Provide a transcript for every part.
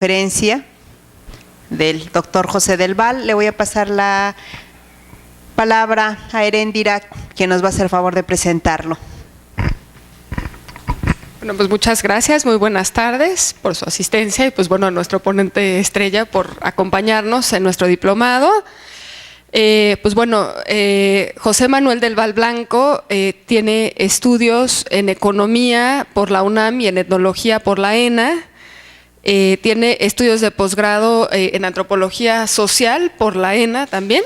conferencia del doctor José del Val. Le voy a pasar la palabra a Heréndira, quien nos va a hacer favor de presentarlo. Bueno, pues muchas gracias, muy buenas tardes por su asistencia y pues bueno, a nuestro ponente estrella por acompañarnos en nuestro diplomado. Pues bueno, José Manuel del Val Blanco tiene estudios en economía por la UNAM y en etnología por la ENA. Tiene estudios de posgrado en antropología social por la ENA también.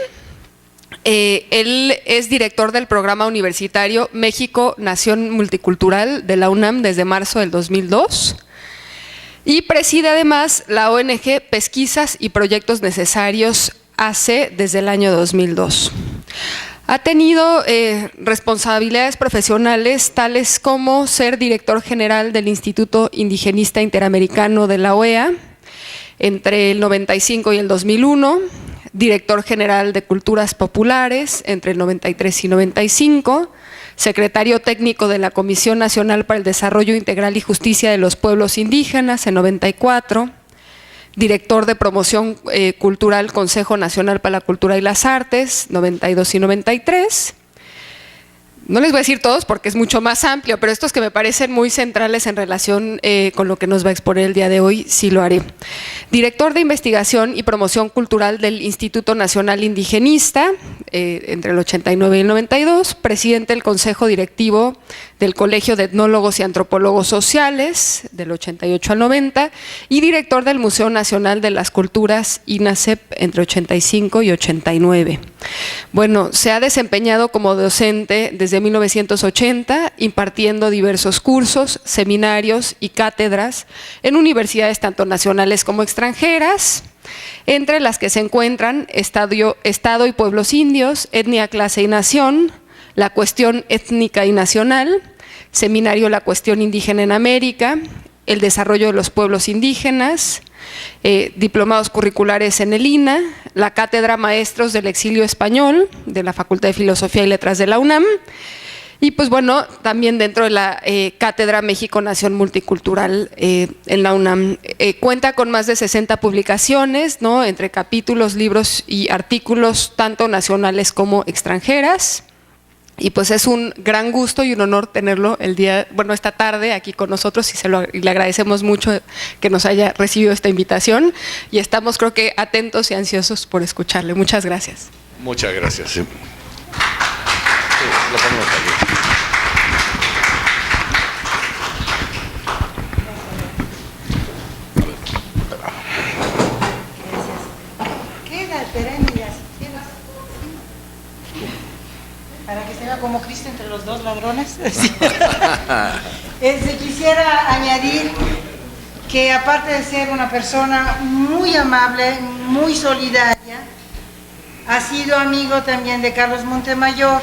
Él es director del programa universitario México Nación Multicultural de la UNAM desde marzo del 2002 y preside además la ONG Pesquisas y Proyectos Necesarios AC desde el año 2002. Ha tenido responsabilidades profesionales tales como ser director general del Instituto Indigenista Interamericano de la OEA entre el 95 y el 2001, director general de Culturas Populares entre el 93 y 95, secretario técnico de la Comisión Nacional para el Desarrollo Integral y Justicia de los Pueblos Indígenas en 94, director de Promoción Cultural Consejo Nacional para la Cultura y las Artes, 92 y 93. No les voy a decir todos porque es mucho más amplio, pero estos que me parecen muy centrales en relación con lo que nos va a exponer el día de hoy, sí lo haré. Director de Investigación y Promoción Cultural del Instituto Nacional Indigenista, entre el 89 y el 92, presidente del Consejo Directivo del Colegio de Etnólogos y Antropólogos Sociales, del 88 al 90, y director del Museo Nacional de las Culturas, INACEP, entre 85 y 89. Bueno, se ha desempeñado como docente desde 1980, impartiendo diversos cursos, seminarios y cátedras en universidades tanto nacionales como extranjeras, entre las que se encuentran Estado y Pueblos Indios, Etnia, Clase y Nación, La Cuestión Étnica y Nacional, Seminario La Cuestión Indígena en América, El Desarrollo de los Pueblos Indígenas, diplomados curriculares en el INA, la Cátedra Maestros del Exilio Español de la Facultad de Filosofía y Letras de la UNAM y pues bueno, también dentro de la Cátedra México Nación Multicultural en la UNAM. Cuenta con más de 60 publicaciones, ¿no?, entre capítulos, libros y artículos tanto nacionales como extranjeras. Y pues es un gran gusto y un honor tenerlo esta tarde aquí con nosotros y le agradecemos mucho que nos haya recibido esta invitación y estamos, creo que, atentos y ansiosos por escucharle. Muchas gracias. Muchas gracias. Sí. Lo ponemos aquí. Para que se vea como Cristo entre los dos ladrones. Quisiera añadir que aparte de ser una persona muy amable, muy solidaria, ha sido amigo también de Carlos Montemayor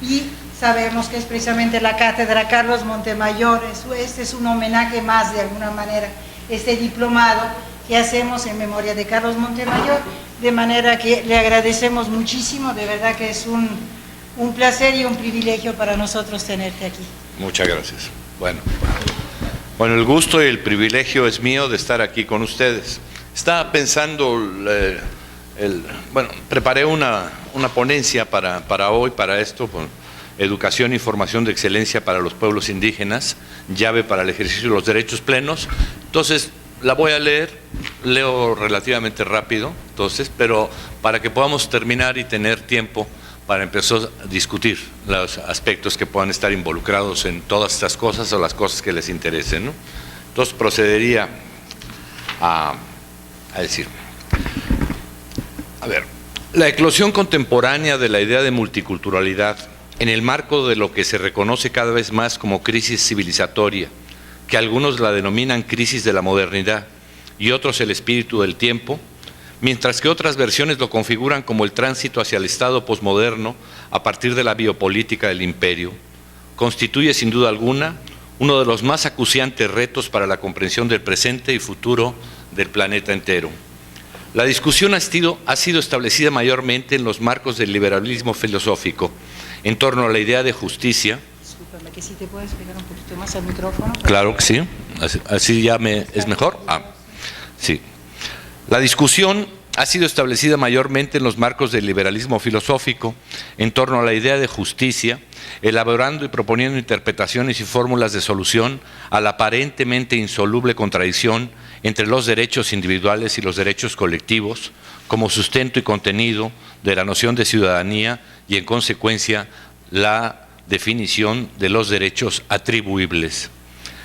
y sabemos que es precisamente la cátedra Carlos Montemayor. Este es un homenaje más, de alguna manera, este diplomado que hacemos en memoria de Carlos Montemayor, de manera que le agradecemos muchísimo, de verdad que es un placer y un privilegio para nosotros tenerte aquí. Muchas gracias. Bueno, el gusto y el privilegio es mío de estar aquí con ustedes. Estaba pensando, preparé una ponencia para hoy, para esto, Educación y Formación de Excelencia para los Pueblos Indígenas, llave para el ejercicio de los derechos plenos. Entonces, la voy a leer, leo relativamente rápido, pero para que podamos terminar y tener tiempo para empezar a discutir los aspectos que puedan estar involucrados en todas estas cosas o las cosas que les interesen, ¿no? Entonces procedería a decir, la eclosión contemporánea de la idea de multiculturalidad en el marco de lo que se reconoce cada vez más como crisis civilizatoria, que algunos la denominan crisis de la modernidad y otros el espíritu del tiempo, mientras que otras versiones lo configuran como el tránsito hacia el Estado posmoderno a partir de la biopolítica del imperio, constituye sin duda alguna uno de los más acuciantes retos para la comprensión del presente y futuro del planeta entero. La discusión ha sido establecida mayormente en los marcos del liberalismo filosófico, en torno a la idea de justicia. Discúlpame, que si te puedes pegar un poquito más al micrófono. Claro que sí, así ya es mejor. Sí. La discusión ha sido establecida mayormente en los marcos del liberalismo filosófico en torno a la idea de justicia, elaborando y proponiendo interpretaciones y fórmulas de solución a la aparentemente insoluble contradicción entre los derechos individuales y los derechos colectivos como sustento y contenido de la noción de ciudadanía y, en consecuencia, la definición de los derechos atribuibles.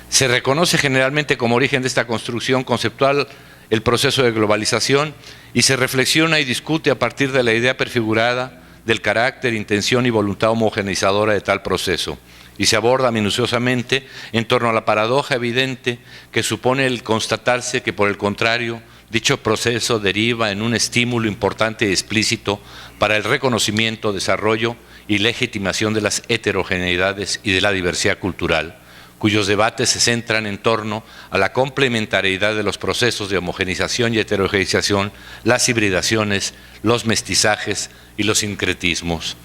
Se reconoce generalmente como origen de esta construcción conceptual el proceso de globalización y se reflexiona y discute a partir de la idea prefigurada del carácter, intención y voluntad homogeneizadora de tal proceso, y se aborda minuciosamente en torno a la paradoja evidente que supone el constatarse que, por el contrario, dicho proceso deriva en un estímulo importante y explícito para el reconocimiento, desarrollo y legitimación de las heterogeneidades y de la diversidad cultural, cuyos debates se centran en torno a la complementariedad de los procesos de homogenización y heterogeneización, las hibridaciones, los mestizajes y los sincretismos.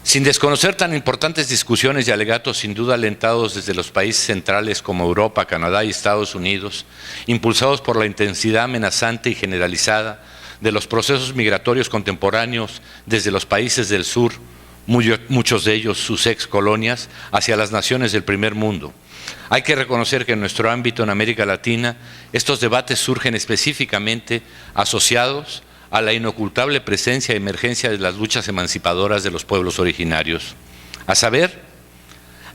Sin desconocer tan importantes discusiones y alegatos sin duda alentados desde los países centrales como Europa, Canadá y Estados Unidos, impulsados por la intensidad amenazante y generalizada de los procesos migratorios contemporáneos desde los países del sur, muchos de ellos sus ex colonias, hacia las naciones del primer mundo. Hay que reconocer que en nuestro ámbito en América Latina estos debates surgen específicamente asociados a la inocultable presencia y emergencia de las luchas emancipadoras de los pueblos originarios. A saber,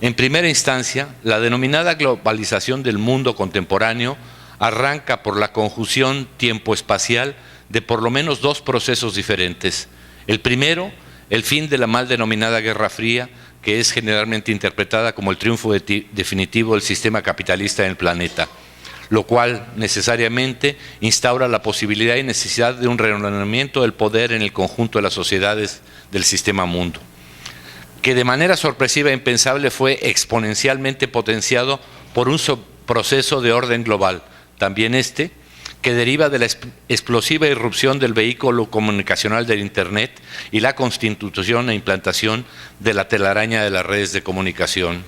en primera instancia, la denominada globalización del mundo contemporáneo arranca por la conjunción tiempo-espacial de por lo menos dos procesos diferentes. El primero, el fin de la mal denominada Guerra Fría, que es generalmente interpretada como el triunfo definitivo del sistema capitalista en el planeta, lo cual necesariamente instaura la posibilidad y necesidad de un reordenamiento del poder en el conjunto de las sociedades del sistema mundo, que de manera sorpresiva e impensable fue exponencialmente potenciado por un proceso de orden global, también que deriva de la explosiva irrupción del vehículo comunicacional del Internet y la constitución e implantación de la telaraña de las redes de comunicación.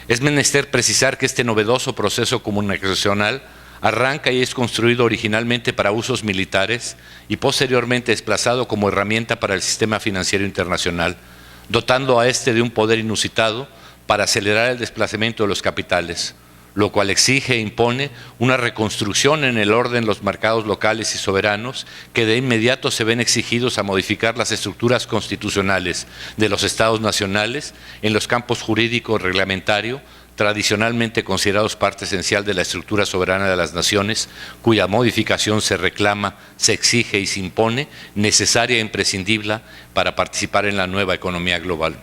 Es menester precisar que este novedoso proceso comunicacional arranca y es construido originalmente para usos militares y posteriormente desplazado como herramienta para el sistema financiero internacional, dotando a este de un poder inusitado para acelerar el desplazamiento de los capitales, lo cual exige e impone una reconstrucción en el orden de los mercados locales y soberanos que de inmediato se ven exigidos a modificar las estructuras constitucionales de los estados nacionales en los campos jurídico y reglamentario, tradicionalmente considerados parte esencial de la estructura soberana de las naciones, cuya modificación se reclama, se exige y se impone, necesaria e imprescindible para participar en la nueva economía global.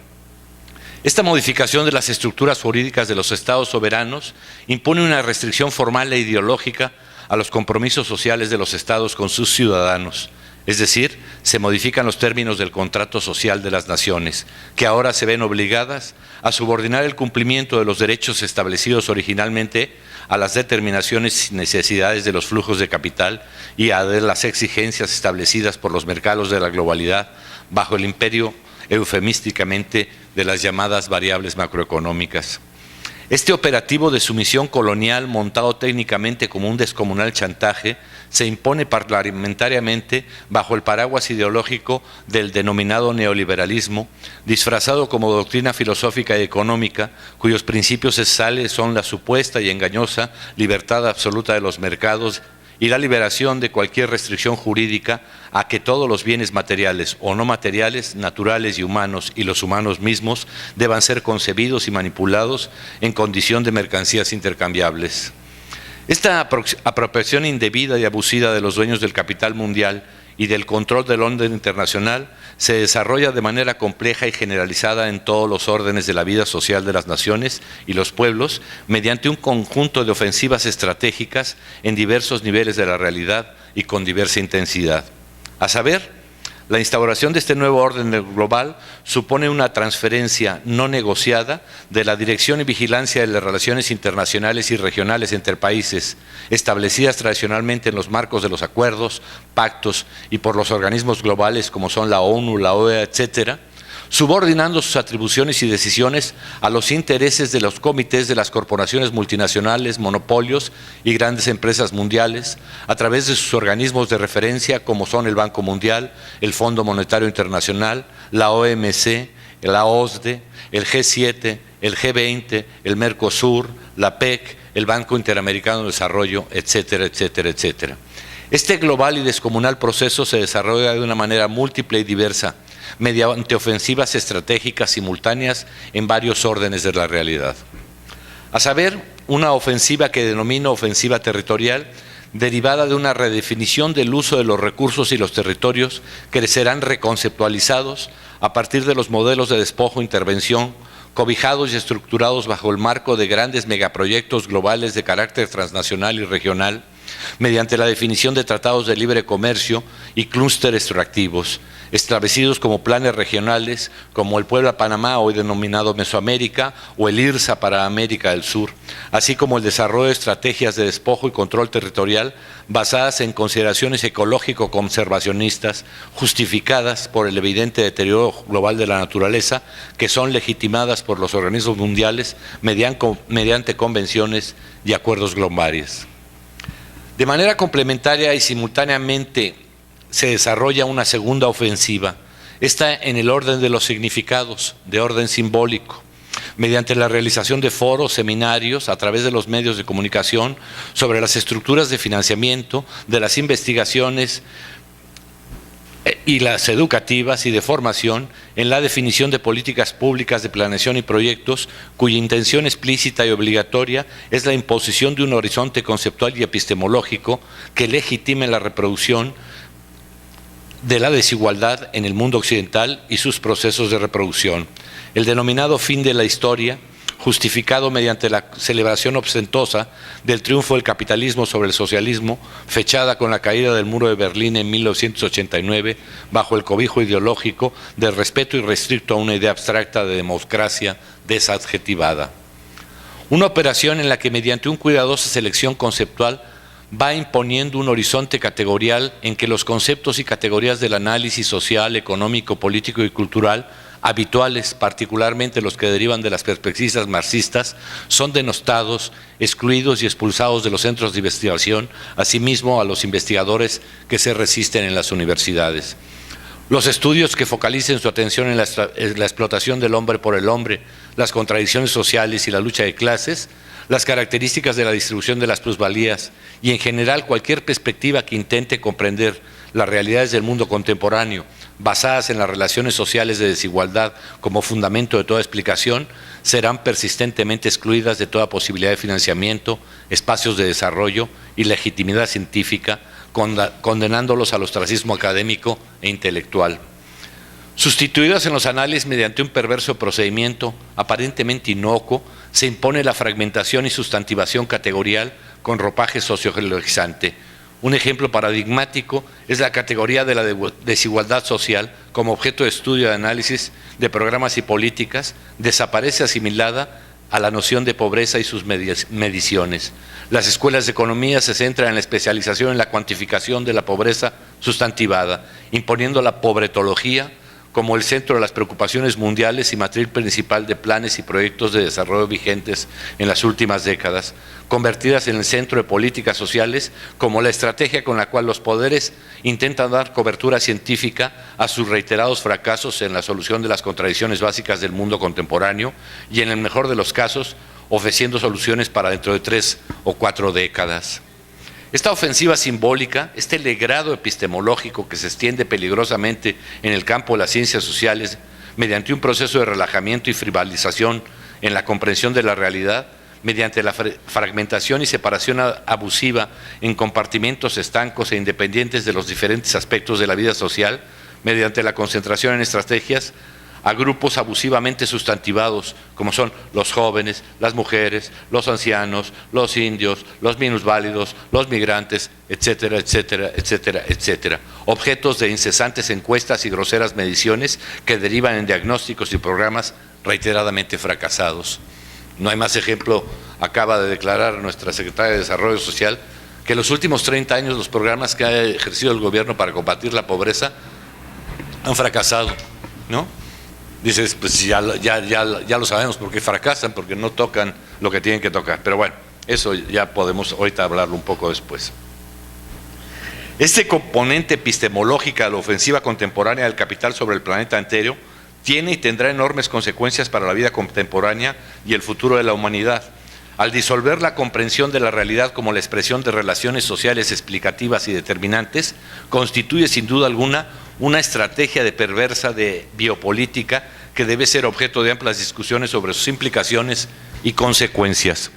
Esta modificación de las estructuras jurídicas de los estados soberanos impone una restricción formal e ideológica a los compromisos sociales de los estados con sus ciudadanos, es decir, se modifican los términos del contrato social de las naciones, que ahora se ven obligadas a subordinar el cumplimiento de los derechos establecidos originalmente a las determinaciones y necesidades de los flujos de capital y a las exigencias establecidas por los mercados de la globalidad bajo el imperio eufemísticamente de las llamadas variables macroeconómicas. Este operativo de sumisión colonial, montado técnicamente como un descomunal chantaje, se impone parlamentariamente bajo el paraguas ideológico del denominado neoliberalismo, disfrazado como doctrina filosófica y económica, cuyos principios esenciales son la supuesta y engañosa libertad absoluta de los mercados y la liberación de cualquier restricción jurídica a que todos los bienes materiales o no materiales, naturales y humanos, y los humanos mismos, deban ser concebidos y manipulados en condición de mercancías intercambiables. Esta apropiación indebida y abusiva de los dueños del capital mundial y del control del orden internacional se desarrolla de manera compleja y generalizada en todos los órdenes de la vida social de las naciones y los pueblos mediante un conjunto de ofensivas estratégicas en diversos niveles de la realidad y con diversa intensidad. A saber, la instauración de este nuevo orden global supone una transferencia no negociada de la dirección y vigilancia de las relaciones internacionales y regionales entre países, establecidas tradicionalmente en los marcos de los acuerdos, pactos y por los organismos globales como son la ONU, la OEA, etcétera, subordinando sus atribuciones y decisiones a los intereses de los comités de las corporaciones multinacionales, monopolios y grandes empresas mundiales, a través de sus organismos de referencia como son el Banco Mundial, el Fondo Monetario Internacional, la OMC, la OSDE, el G7, el G20, el Mercosur, la PEC, el Banco Interamericano de Desarrollo, etcétera, etcétera, etcétera. Este global y descomunal proceso se desarrolla de una manera múltiple y diversa, mediante ofensivas estratégicas simultáneas en varios órdenes de la realidad. A saber, una ofensiva que denomino ofensiva territorial, derivada de una redefinición del uso de los recursos y los territorios que serán reconceptualizados a partir de los modelos de despojo e intervención, cobijados y estructurados bajo el marco de grandes megaproyectos globales de carácter transnacional y regional, mediante la definición de tratados de libre comercio y clústeres extractivos, establecidos como planes regionales, como el Puebla-Panamá, hoy denominado Mesoamérica, o el IRSA para América del Sur, así como el desarrollo de estrategias de despojo y control territorial basadas en consideraciones ecológico-conservacionistas, justificadas por el evidente deterioro global de la naturaleza, que son legitimadas por los organismos mundiales mediante convenciones y acuerdos globales. De manera complementaria y simultáneamente se desarrolla una segunda ofensiva, esta en el orden de los significados, de orden simbólico, mediante la realización de foros, seminarios, a través de los medios de comunicación, sobre las estructuras de financiamiento, de las investigaciones y las educativas y de formación, en la definición de políticas públicas de planeación y proyectos, cuya intención explícita y obligatoria es la imposición de un horizonte conceptual y epistemológico que legitime la reproducción de la desigualdad en el mundo occidental y sus procesos de reproducción. El denominado fin de la historia, justificado mediante la celebración ostentosa del triunfo del capitalismo sobre el socialismo, fechada con la caída del muro de Berlín en 1989, bajo el cobijo ideológico del respeto irrestricto a una idea abstracta de democracia desadjetivada. Una operación en la que mediante una cuidadosa selección conceptual va imponiendo un horizonte categorial en que los conceptos y categorías del análisis social, económico, político y cultural habituales, particularmente los que derivan de las perspectivas marxistas, son denostados, excluidos y expulsados de los centros de investigación, asimismo a los investigadores que se resisten en las universidades. Los estudios que focalicen su atención en la explotación del hombre por el hombre, las contradicciones sociales y la lucha de clases, las características de la distribución de las plusvalías y en general cualquier perspectiva que intente comprender las realidades del mundo contemporáneo, basadas en las relaciones sociales de desigualdad como fundamento de toda explicación, serán persistentemente excluidas de toda posibilidad de financiamiento, espacios de desarrollo y legitimidad científica, condenándolos al ostracismo académico e intelectual. Sustituidas en los análisis mediante un perverso procedimiento aparentemente inocuo, se impone la fragmentación y sustantivación categorial con ropaje sociologizante. Un ejemplo paradigmático es la categoría de la desigualdad social como objeto de estudio y análisis de programas y políticas, desaparece asimilada a la noción de pobreza y sus mediciones. Las escuelas de economía se centran en la especialización en la cuantificación de la pobreza sustantivada, imponiendo la pobretología como el centro de las preocupaciones mundiales y matriz principal de planes y proyectos de desarrollo vigentes en las últimas décadas, convertidas en el centro de políticas sociales como la estrategia con la cual los poderes intentan dar cobertura científica a sus reiterados fracasos en la solución de las contradicciones básicas del mundo contemporáneo y, en el mejor de los casos, ofreciendo soluciones para dentro de 3 o 4 décadas. Esta ofensiva simbólica, este legrado epistemológico que se extiende peligrosamente en el campo de las ciencias sociales mediante un proceso de relajamiento y frivolización en la comprensión de la realidad, mediante la fragmentación y separación abusiva en compartimentos estancos e independientes de los diferentes aspectos de la vida social, mediante la concentración en estrategias a grupos abusivamente sustantivados, como son los jóvenes, las mujeres, los ancianos, los indios, los minusválidos, los migrantes, etcétera, etcétera, etcétera, etcétera. Objetos de incesantes encuestas y groseras mediciones que derivan en diagnósticos y programas reiteradamente fracasados. No hay más ejemplo, acaba de declarar nuestra secretaria de Desarrollo Social, que en los últimos 30 años los programas que ha ejercido el gobierno para combatir la pobreza han fracasado, ¿no? dices, pues ya lo sabemos porque fracasan, porque no tocan lo que tienen que tocar. Pero bueno, eso ya podemos ahorita hablarlo un poco después. Este componente epistemológica de la ofensiva contemporánea del capital sobre el planeta entero tiene y tendrá enormes consecuencias para la vida contemporánea y el futuro de la humanidad. Al disolver la comprensión de la realidad como la expresión de relaciones sociales explicativas y determinantes, constituye sin duda alguna una estrategia de perversa de biopolítica que debe ser objeto de amplias discusiones sobre sus implicaciones y consecuencias.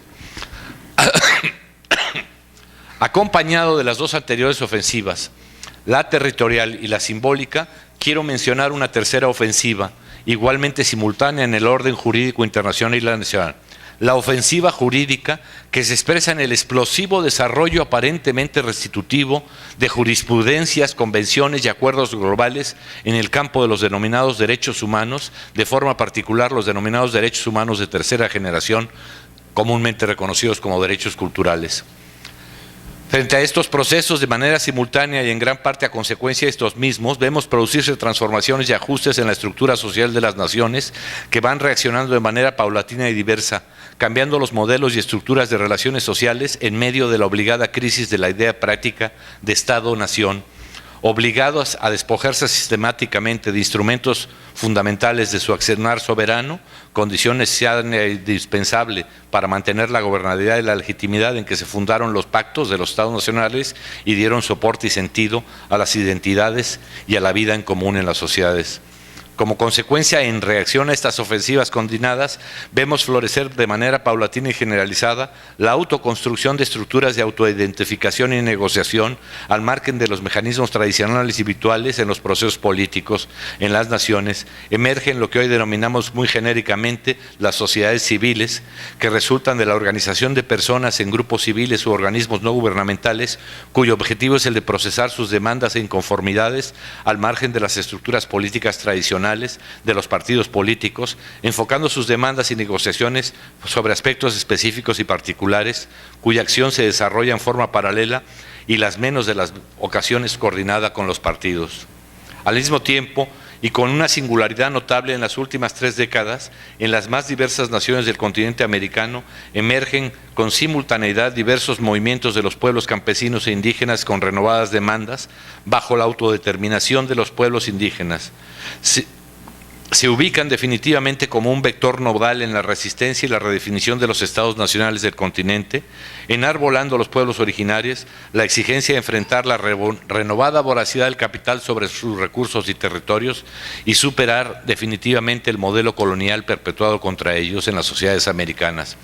Acompañado de las dos anteriores ofensivas, la territorial y la simbólica, quiero mencionar una tercera ofensiva, igualmente simultánea en el orden jurídico internacional y la nacional. La ofensiva jurídica, que se expresa en el explosivo desarrollo aparentemente restitutivo de jurisprudencias, convenciones y acuerdos globales en el campo de los denominados derechos humanos, de forma particular los denominados derechos humanos de tercera generación, comúnmente reconocidos como derechos culturales. Frente a estos procesos, de manera simultánea y en gran parte a consecuencia de estos mismos, vemos producirse transformaciones y ajustes en la estructura social de las naciones que van reaccionando de manera paulatina y diversa, cambiando los modelos y estructuras de relaciones sociales en medio de la obligada crisis de la idea práctica de Estado-nación, obligados a despojarse sistemáticamente de instrumentos fundamentales de su accionar soberano, condición necesaria e indispensable para mantener la gobernabilidad y la legitimidad en que se fundaron los pactos de los Estados nacionales y dieron soporte y sentido a las identidades y a la vida en común en las sociedades. Como consecuencia, en reacción a estas ofensivas coordinadas, vemos florecer de manera paulatina y generalizada la autoconstrucción de estructuras de autoidentificación y negociación al margen de los mecanismos tradicionales y habituales en los procesos políticos en las naciones. Emergen lo que hoy denominamos muy genéricamente las sociedades civiles, que resultan de la organización de personas en grupos civiles u organismos no gubernamentales, cuyo objetivo es el de procesar sus demandas e inconformidades al margen de las estructuras políticas tradicionales de los partidos políticos, enfocando sus demandas y negociaciones sobre aspectos específicos y particulares, cuya acción se desarrolla en forma paralela y las menos de las ocasiones coordinada con los partidos. Al mismo tiempo, y con una singularidad notable en las últimas 3 décadas, en las más diversas naciones del continente americano emergen con simultaneidad diversos movimientos de los pueblos campesinos e indígenas con renovadas demandas bajo la autodeterminación de los pueblos indígenas. Se ubican definitivamente como un vector nodal en la resistencia y la redefinición de los estados nacionales del continente, enarbolando a los pueblos originarios la exigencia de enfrentar la renovada voracidad del capital sobre sus recursos y territorios y superar definitivamente el modelo colonial perpetuado contra ellos en las sociedades americanas.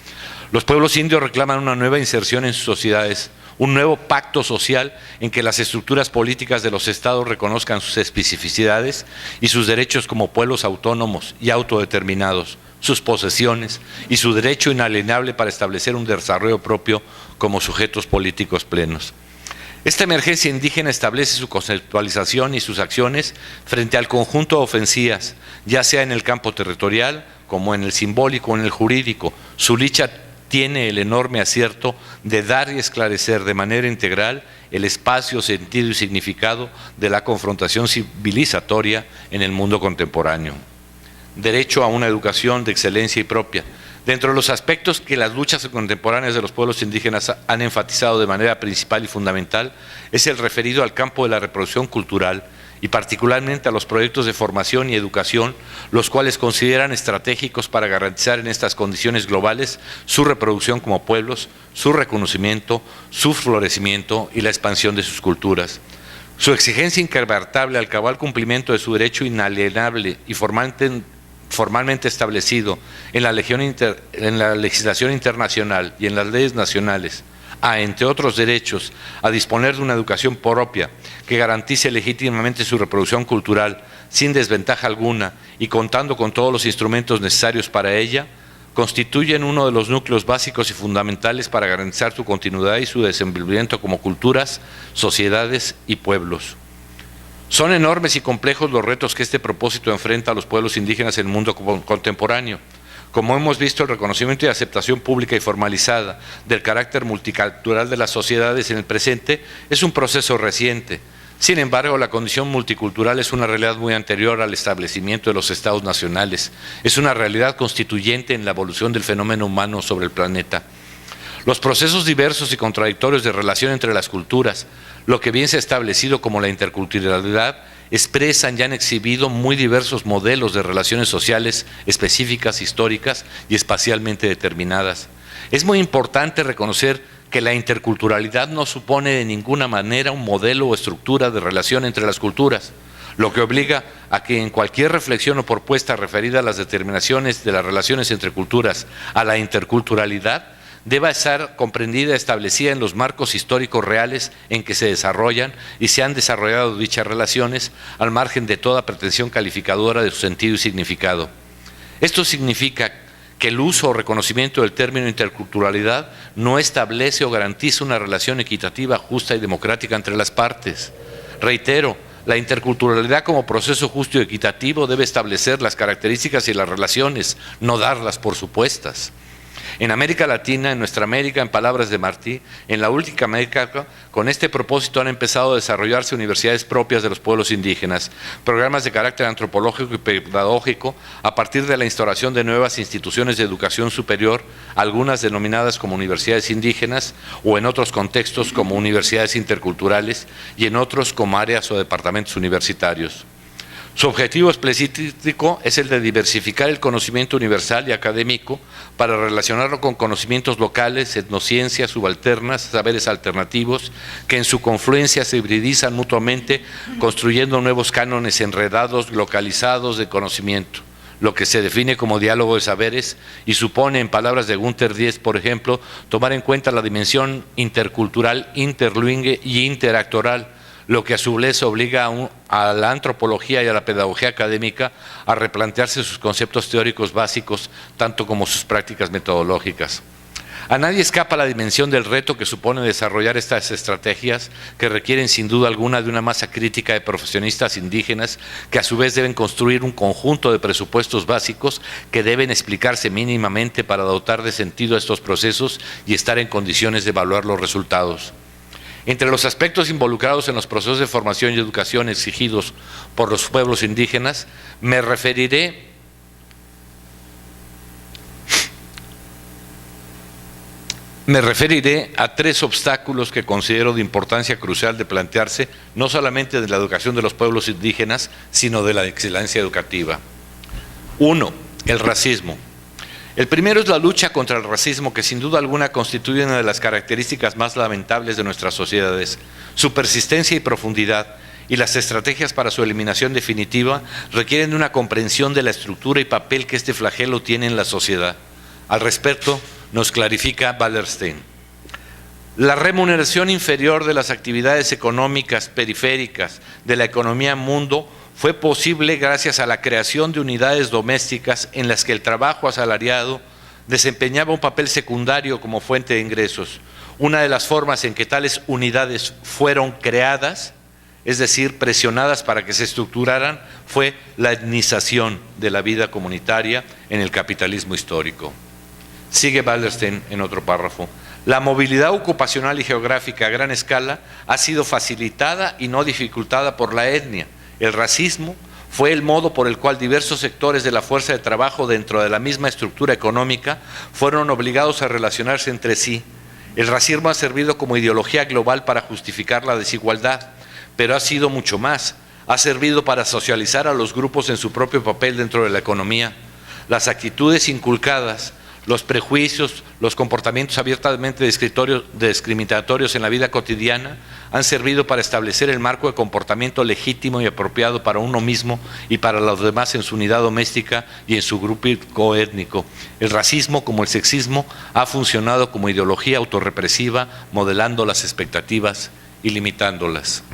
Los pueblos indios reclaman una nueva inserción en sus sociedades, un nuevo pacto social en que las estructuras políticas de los estados reconozcan sus especificidades y sus derechos como pueblos autónomos y autodeterminados, sus posesiones y su derecho inalienable para establecer un desarrollo propio como sujetos políticos plenos. Esta emergencia indígena establece su conceptualización y sus acciones frente al conjunto de ofensivas, ya sea en el campo territorial como en el simbólico o en el jurídico. Su lucha tiene el enorme acierto de dar y esclarecer de manera integral el espacio, sentido y significado de la confrontación civilizatoria en el mundo contemporáneo. Derecho a una educación de excelencia y propia. Dentro de los aspectos que las luchas contemporáneas de los pueblos indígenas han enfatizado de manera principal y fundamental es el referido al campo de la reproducción cultural y particularmente a los proyectos de formación y educación, los cuales consideran estratégicos para garantizar en estas condiciones globales su reproducción como pueblos, su reconocimiento, su florecimiento y la expansión de sus culturas. Su exigencia inquebrantable al cabal cumplimiento de su derecho inalienable y formalmente establecido en la legislación internacional y en las leyes nacionales, entre otros derechos, a disponer de una educación propia que garantice legítimamente su reproducción cultural sin desventaja alguna y contando con todos los instrumentos necesarios para ella, constituyen uno de los núcleos básicos y fundamentales para garantizar su continuidad y su desenvolvimiento como culturas, sociedades y pueblos. Son enormes y complejos los retos que este propósito enfrenta a los pueblos indígenas en el mundo contemporáneo. Como hemos visto, el reconocimiento y aceptación pública y formalizada del carácter multicultural de las sociedades en el presente es un proceso reciente. Sin embargo, la condición multicultural es una realidad muy anterior al establecimiento de los estados nacionales. Es una realidad constituyente en la evolución del fenómeno humano sobre el planeta. Los procesos diversos y contradictorios de relación entre las culturas, lo que bien se ha establecido como la interculturalidad, expresan y han exhibido muy diversos modelos de relaciones sociales específicas, históricas y espacialmente determinadas. Es muy importante reconocer que la interculturalidad no supone de ninguna manera un modelo o estructura de relación entre las culturas, lo que obliga a que en cualquier reflexión o propuesta referida a las determinaciones de las relaciones entre culturas, a la interculturalidad, deba estar comprendida y establecida en los marcos históricos reales en que se desarrollan y se han desarrollado dichas relaciones, al margen de toda pretensión calificadora de su sentido y significado. Esto significa que el uso o reconocimiento del término interculturalidad no establece o garantiza una relación equitativa, justa y democrática entre las partes. Reitero, la interculturalidad como proceso justo y equitativo debe establecer las características y las relaciones, no darlas por supuestas. En América Latina, en nuestra América, en palabras de Martí, en la última América, con este propósito han empezado a desarrollarse universidades propias de los pueblos indígenas, programas de carácter antropológico y pedagógico a partir de la instauración de nuevas instituciones de educación superior, algunas denominadas como universidades indígenas o en otros contextos como universidades interculturales y en otros como áreas o departamentos universitarios. Su objetivo específico es el de diversificar el conocimiento universal y académico para relacionarlo con conocimientos locales, etnociencias subalternas, saberes alternativos, que en su confluencia se hibridizan mutuamente, construyendo nuevos cánones enredados, localizados de conocimiento, lo que se define como diálogo de saberes y supone, en palabras de Gunther Diez, por ejemplo, tomar en cuenta la dimensión intercultural, interlingüe y interactoral, lo que a su vez obliga a la antropología y a la pedagogía académica a replantearse sus conceptos teóricos básicos, tanto como sus prácticas metodológicas. A nadie escapa la dimensión del reto que supone desarrollar estas estrategias, que requieren sin duda alguna de una masa crítica de profesionistas indígenas, que a su vez deben construir un conjunto de presupuestos básicos que deben explicarse mínimamente para dotar de sentido a estos procesos y estar en condiciones de evaluar los resultados. Entre los aspectos involucrados en los procesos de formación y educación exigidos por los pueblos indígenas, me referiré a tres obstáculos que considero de importancia crucial de plantearse, no solamente de la educación de los pueblos indígenas, sino de la excelencia educativa. 1. El racismo. El primero es la lucha contra el racismo, que sin duda alguna constituye una de las características más lamentables de nuestras sociedades. Su persistencia y profundidad y las estrategias para su eliminación definitiva requieren de una comprensión de la estructura y papel que este flagelo tiene en la sociedad. Al respecto, nos clarifica Wallerstein. La remuneración inferior de las actividades económicas periféricas de la economía mundo fue posible gracias a la creación de unidades domésticas en las que el trabajo asalariado desempeñaba un papel secundario como fuente de ingresos. Una de las formas en que tales unidades fueron creadas, es decir, presionadas para que se estructuraran, fue la etnización de la vida comunitaria en el capitalismo histórico. Sigue Wallerstein en otro párrafo. La movilidad ocupacional y geográfica a gran escala ha sido facilitada y no dificultada por la etnia. El racismo fue el modo por el cual diversos sectores de la fuerza de trabajo dentro de la misma estructura económica fueron obligados a relacionarse entre sí. El racismo ha servido como ideología global para justificar la desigualdad, pero ha sido mucho más. Ha servido para socializar a los grupos en su propio papel dentro de la economía. Las actitudes inculcadas, los prejuicios, los comportamientos abiertamente discriminatorios en la vida cotidiana han servido para establecer el marco de comportamiento legítimo y apropiado para uno mismo y para los demás en su unidad doméstica y en su grupo étnico. El racismo, como el sexismo, ha funcionado como ideología autorrepresiva, modelando las expectativas y limitándolas.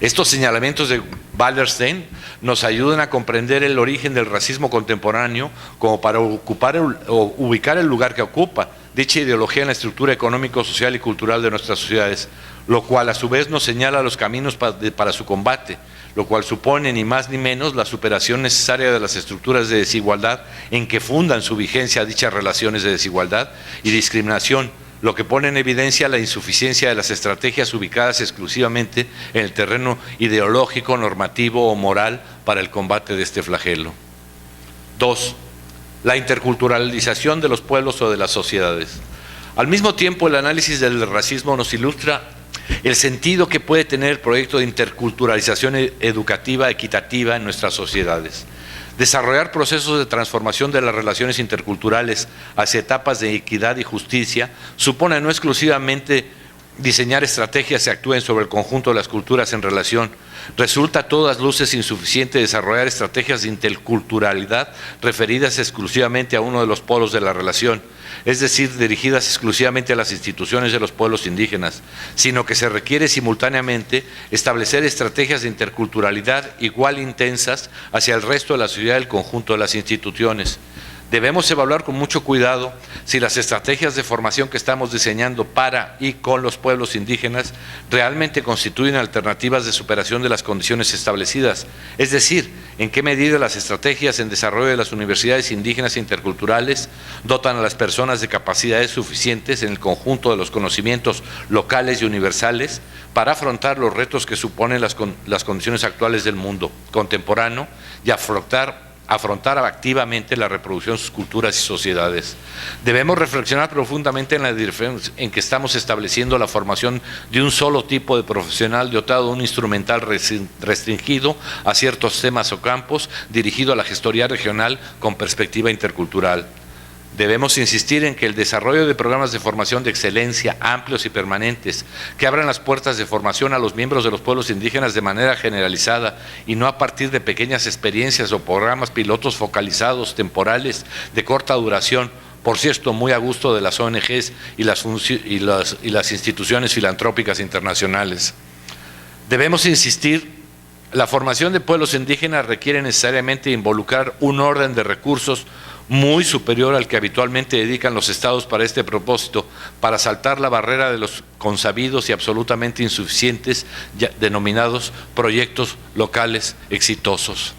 Estos señalamientos de Wallerstein nos ayudan a comprender el origen del racismo contemporáneo como para ubicar el lugar que ocupa dicha ideología en la estructura económico, social y cultural de nuestras sociedades, lo cual a su vez nos señala los caminos para su combate, lo cual supone ni más ni menos la superación necesaria de las estructuras de desigualdad en que fundan su vigencia dichas relaciones de desigualdad y discriminación, lo que pone en evidencia la insuficiencia de las estrategias ubicadas exclusivamente en el terreno ideológico, normativo o moral para el combate de este flagelo. 2. La interculturalización de los pueblos o de las sociedades. Al mismo tiempo, el análisis del racismo nos ilustra el sentido que puede tener el proyecto de interculturalización educativa equitativa en nuestras sociedades. Desarrollar procesos de transformación de las relaciones interculturales hacia etapas de equidad y justicia supone no exclusivamente diseñar estrategias que actúen sobre el conjunto de las culturas en relación. Resulta a todas luces insuficiente desarrollar estrategias de interculturalidad referidas exclusivamente a uno de los polos de la relación, es decir, dirigidas exclusivamente a las instituciones de los pueblos indígenas, sino que se requiere simultáneamente establecer estrategias de interculturalidad igual intensas hacia el resto de la sociedad y el conjunto de las instituciones. Debemos evaluar con mucho cuidado si las estrategias de formación que estamos diseñando para y con los pueblos indígenas realmente constituyen alternativas de superación de las condiciones establecidas, es decir, en qué medida las estrategias en desarrollo de las universidades indígenas e interculturales dotan a las personas de capacidades suficientes en el conjunto de los conocimientos locales y universales para afrontar los retos que suponen las condiciones actuales del mundo contemporáneo y afrontar activamente la reproducción de sus culturas y sociedades. Debemos reflexionar profundamente en la diferencia en que estamos estableciendo la formación de un solo tipo de profesional dotado de un instrumental restringido a ciertos temas o campos, dirigido a la gestoría regional con perspectiva intercultural. Debemos insistir en que el desarrollo de programas de formación de excelencia amplios y permanentes que abran las puertas de formación a los miembros de los pueblos indígenas de manera generalizada y no a partir de pequeñas experiencias o programas pilotos focalizados, temporales, de corta duración, por cierto, muy a gusto de las ONGs y las instituciones filantrópicas internacionales. Debemos insistir. La formación de pueblos indígenas requiere necesariamente involucrar un orden de recursos muy superior al que habitualmente dedican los estados para este propósito, para saltar la barrera de los consabidos y absolutamente insuficientes denominados proyectos locales exitosos.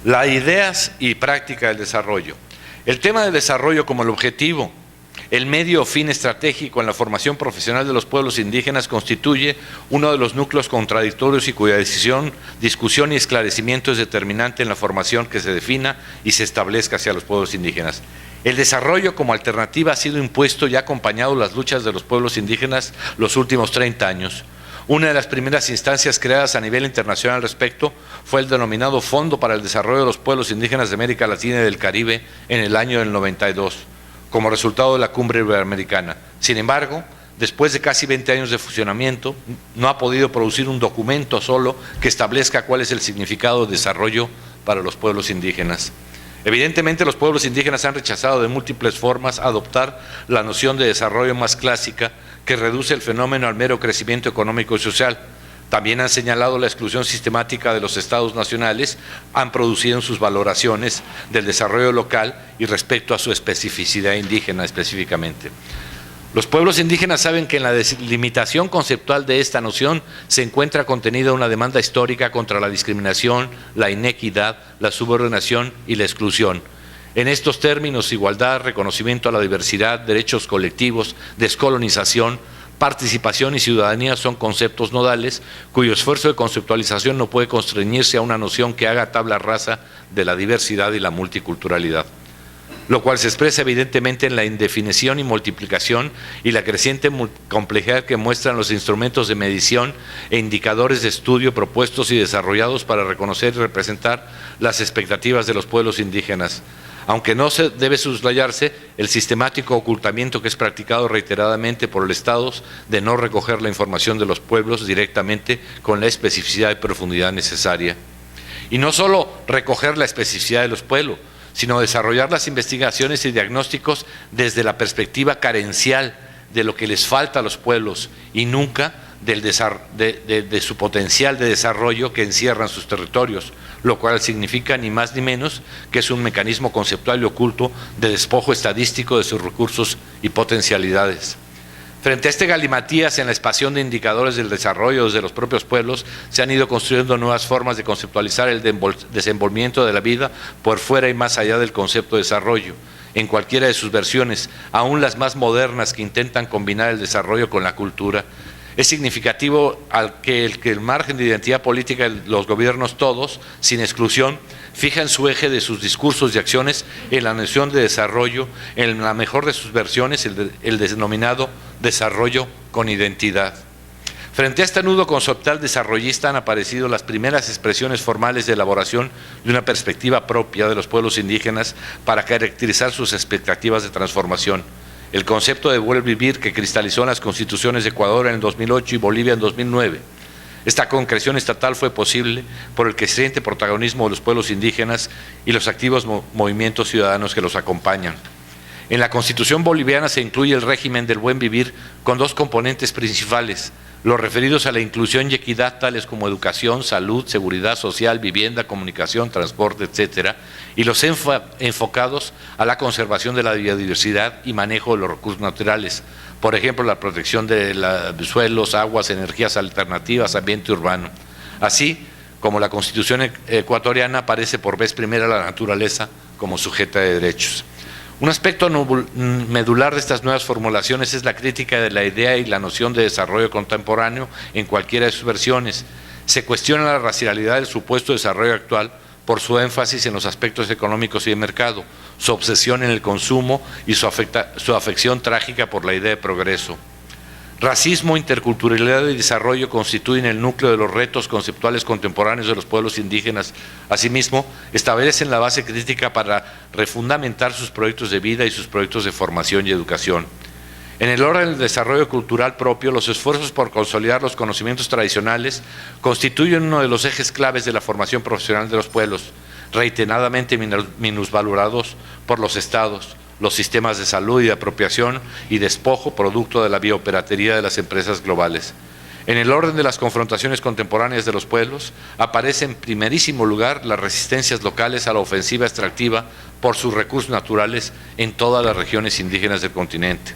Las ideas y práctica del desarrollo. El tema del desarrollo como el objetivo, el medio o fin estratégico en la formación profesional de los pueblos indígenas constituye uno de los núcleos contradictorios y cuya discusión y esclarecimiento es determinante en la formación que se defina y se establezca hacia los pueblos indígenas. El desarrollo como alternativa ha sido impuesto y ha acompañado las luchas de los pueblos indígenas los últimos 30 años. Una de las primeras instancias creadas a nivel internacional al respecto fue el denominado Fondo para el Desarrollo de los Pueblos Indígenas de América Latina y del Caribe en el año del 92. Como resultado de la Cumbre Iberoamericana. Sin embargo, después de casi 20 años de funcionamiento, no ha podido producir un documento solo que establezca cuál es el significado de desarrollo para los pueblos indígenas. Evidentemente, los pueblos indígenas han rechazado de múltiples formas adoptar la noción de desarrollo más clásica que reduce el fenómeno al mero crecimiento económico y social. También han señalado la exclusión sistemática de los estados nacionales, han producido en sus valoraciones del desarrollo local y respecto a su especificidad indígena específicamente. Los pueblos indígenas saben que en la delimitación conceptual de esta noción se encuentra contenida una demanda histórica contra la discriminación, la inequidad, la subordinación y la exclusión. En estos términos, igualdad, reconocimiento a la diversidad, derechos colectivos, descolonización, participación y ciudadanía son conceptos nodales cuyo esfuerzo de conceptualización no puede constreñirse a una noción que haga tabla rasa de la diversidad y la multiculturalidad, lo cual se expresa evidentemente en la indefinición y multiplicación y la creciente complejidad que muestran los instrumentos de medición e indicadores de estudio propuestos y desarrollados para reconocer y representar las expectativas de los pueblos indígenas. Aunque no se debe soslayarse el sistemático ocultamiento que es practicado reiteradamente por el Estado de no recoger la información de los pueblos directamente con la especificidad y profundidad necesaria. Y no solo recoger la especificidad de los pueblos, sino desarrollar las investigaciones y diagnósticos desde la perspectiva carencial de lo que les falta a los pueblos y nunca de su potencial de desarrollo que encierran sus territorios, lo cual significa ni más ni menos que es un mecanismo conceptual y oculto de despojo estadístico de sus recursos y potencialidades. Frente a este galimatías en la expansión de indicadores del desarrollo de los propios pueblos, se han ido construyendo nuevas formas de conceptualizar el desenvolvimiento de la vida por fuera y más allá del concepto de desarrollo. en cualquiera de sus versiones, aún las más modernas que intentan combinar el desarrollo con la cultura. Es significativo que el margen de identidad política de los gobiernos todos, sin exclusión, fijan su eje de sus discursos y acciones en la noción de desarrollo, en la mejor de sus versiones, el denominado desarrollo con identidad. Frente a este nudo conceptual desarrollista han aparecido las primeras expresiones formales de elaboración de una perspectiva propia de los pueblos indígenas para caracterizar sus expectativas de transformación. El concepto de buen vivir que cristalizó en las constituciones de Ecuador en el 2008 y Bolivia en 2009. Esta concreción estatal fue posible por el creciente protagonismo de los pueblos indígenas y los activos movimientos ciudadanos que los acompañan. En la Constitución boliviana se incluye el régimen del buen vivir con dos componentes principales, los referidos a la inclusión y equidad, tales como educación, salud, seguridad social, vivienda, comunicación, transporte, etcétera, y los enfocados a la conservación de la biodiversidad y manejo de los recursos naturales, por ejemplo, la protección de suelos, aguas, energías alternativas, ambiente urbano. Así como la Constitución ecuatoriana aparece por vez primera la naturaleza como sujeta de derechos. Un aspecto medular de estas nuevas formulaciones es la crítica de la idea y la noción de desarrollo contemporáneo en cualquiera de sus versiones. Se cuestiona la racionalidad del supuesto desarrollo actual por su énfasis en los aspectos económicos y de mercado, su obsesión en el consumo y su afección trágica por la idea de progreso. Racismo, interculturalidad y desarrollo constituyen el núcleo de los retos conceptuales contemporáneos de los pueblos indígenas. Asimismo, establecen la base crítica para refundamentar sus proyectos de vida y sus proyectos de formación y educación. En el orden del desarrollo cultural propio, los esfuerzos por consolidar los conocimientos tradicionales constituyen uno de los ejes claves de la formación profesional de los pueblos, reiteradamente minusvalorados por los estados, los sistemas de salud y de apropiación y despojo producto de la biopiratería de las empresas globales. En el orden de las confrontaciones contemporáneas de los pueblos, aparece en primerísimo lugar las resistencias locales a la ofensiva extractiva por sus recursos naturales en todas las regiones indígenas del continente.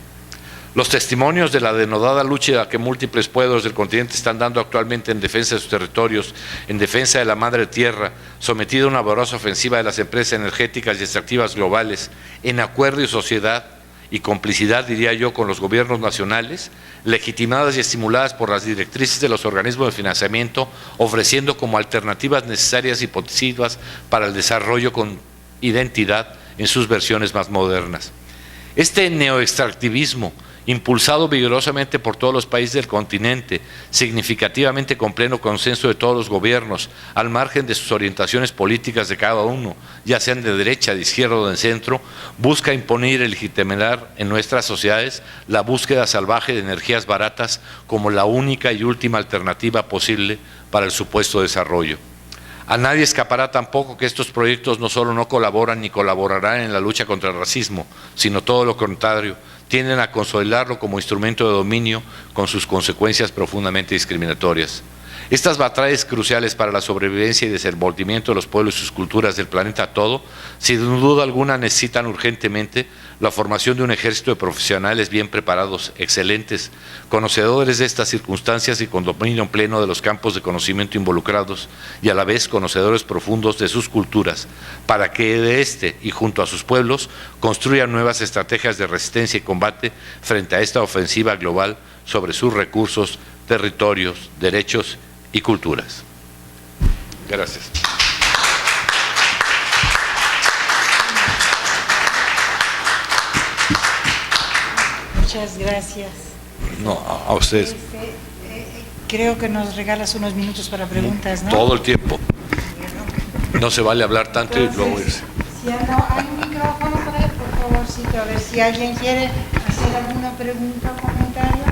Los testimonios de la denodada lucha que múltiples pueblos del continente están dando actualmente en defensa de sus territorios, en defensa de la madre tierra, sometida a una vorosa ofensiva de las empresas energéticas y extractivas globales, en acuerdo y sociedad y complicidad, diría yo, con los gobiernos nacionales, legitimadas y estimuladas por las directrices de los organismos de financiamiento, ofreciendo como alternativas necesarias y positivas para el desarrollo con identidad en sus versiones más modernas. Este neoextractivismo, impulsado vigorosamente por todos los países del continente, significativamente con pleno consenso de todos los gobiernos, al margen de sus orientaciones políticas de cada uno, ya sean de derecha, de izquierda o de centro, busca imponer y legitimar en nuestras sociedades la búsqueda salvaje de energías baratas como la única y última alternativa posible para el supuesto desarrollo. A nadie escapará tampoco que estos proyectos no solo no colaboran ni colaborarán en la lucha contra el racismo, sino todo lo contrario, tienden a consolidarlo como instrumento de dominio con sus consecuencias profundamente discriminatorias. Estas batallas cruciales para la sobrevivencia y desenvolvimiento de los pueblos y sus culturas del planeta todo, sin duda alguna necesitan urgentemente la formación de un ejército de profesionales bien preparados, excelentes, conocedores de estas circunstancias y con dominio pleno de los campos de conocimiento involucrados y a la vez conocedores profundos de sus culturas, para que de este y junto a sus pueblos construyan nuevas estrategias de resistencia y combate frente a esta ofensiva global sobre sus recursos, territorios, derechos y culturas. Gracias. Muchas gracias. No, a ustedes. Creo que nos regalas unos minutos para preguntas, ¿no? Todo el tiempo. No se vale hablar tanto y luego irse. Si hay un micrófono para él, por favorcito, a ver si alguien quiere hacer alguna pregunta o comentario.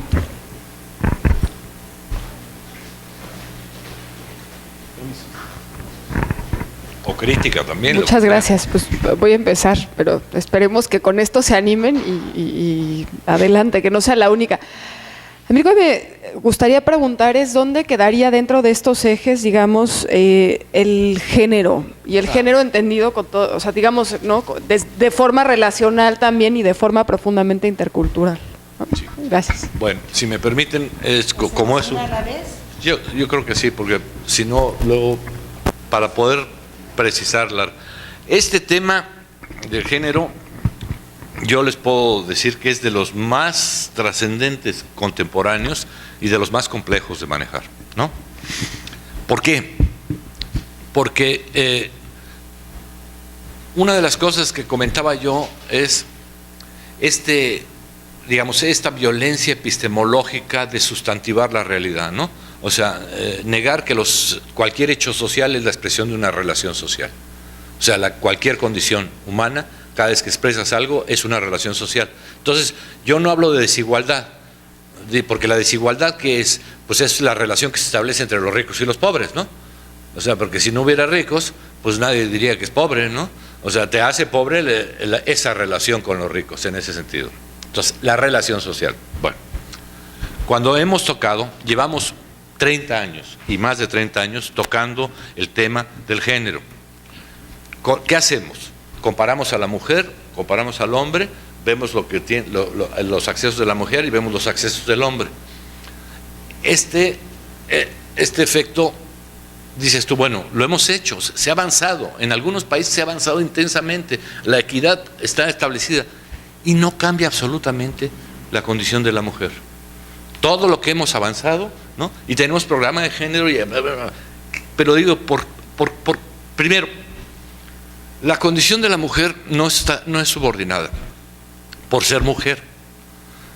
O crítica también. Muchas gracias. Pues voy a empezar, pero esperemos que con esto se animen y adelante, que no sea la única. A mí lo que me gustaría preguntar es dónde quedaría dentro de estos ejes, digamos, el género, y el género entendido con todo, o sea, digamos, ¿no? De forma relacional también y de forma profundamente intercultural, ¿no? Sí. Gracias. Bueno, si me permiten, como es ¿A la vez? yo creo que sí, porque si no, luego, para poder precisarla, este tema del género yo les puedo decir que es de los más trascendentes contemporáneos y de los más complejos de manejar, ¿no? ¿Por qué? Porque una de las cosas que comentaba yo es digamos, esta violencia epistemológica de sustantivar la realidad, ¿no? O sea, negar que cualquier hecho social es la expresión de una relación social. O sea, cualquier condición humana, cada vez que expresas algo, es una relación social. Entonces, yo no hablo de desigualdad, porque la desigualdad que es, pues es la relación que se establece entre los ricos y los pobres, ¿no? O sea, porque si no hubiera ricos, pues nadie diría que es pobre, ¿no? O sea, te hace pobre esa relación con los ricos, en ese sentido. Entonces, la relación social. Bueno, cuando hemos tocado, llevamos 30 años y más de 30 años tocando el tema del género. ¿Qué hacemos? Comparamos a la mujer, comparamos al hombre, vemos lo que tiene, los accesos de la mujer y vemos los accesos del hombre. Este efecto, dices tú, bueno, lo hemos hecho, se ha avanzado, en algunos países se ha avanzado intensamente, la equidad está establecida y no cambia absolutamente la condición de la mujer. Todo lo que hemos avanzado, ¿no? Y tenemos programa de género, pero digo, primero, la condición de la mujer no es subordinada por ser mujer.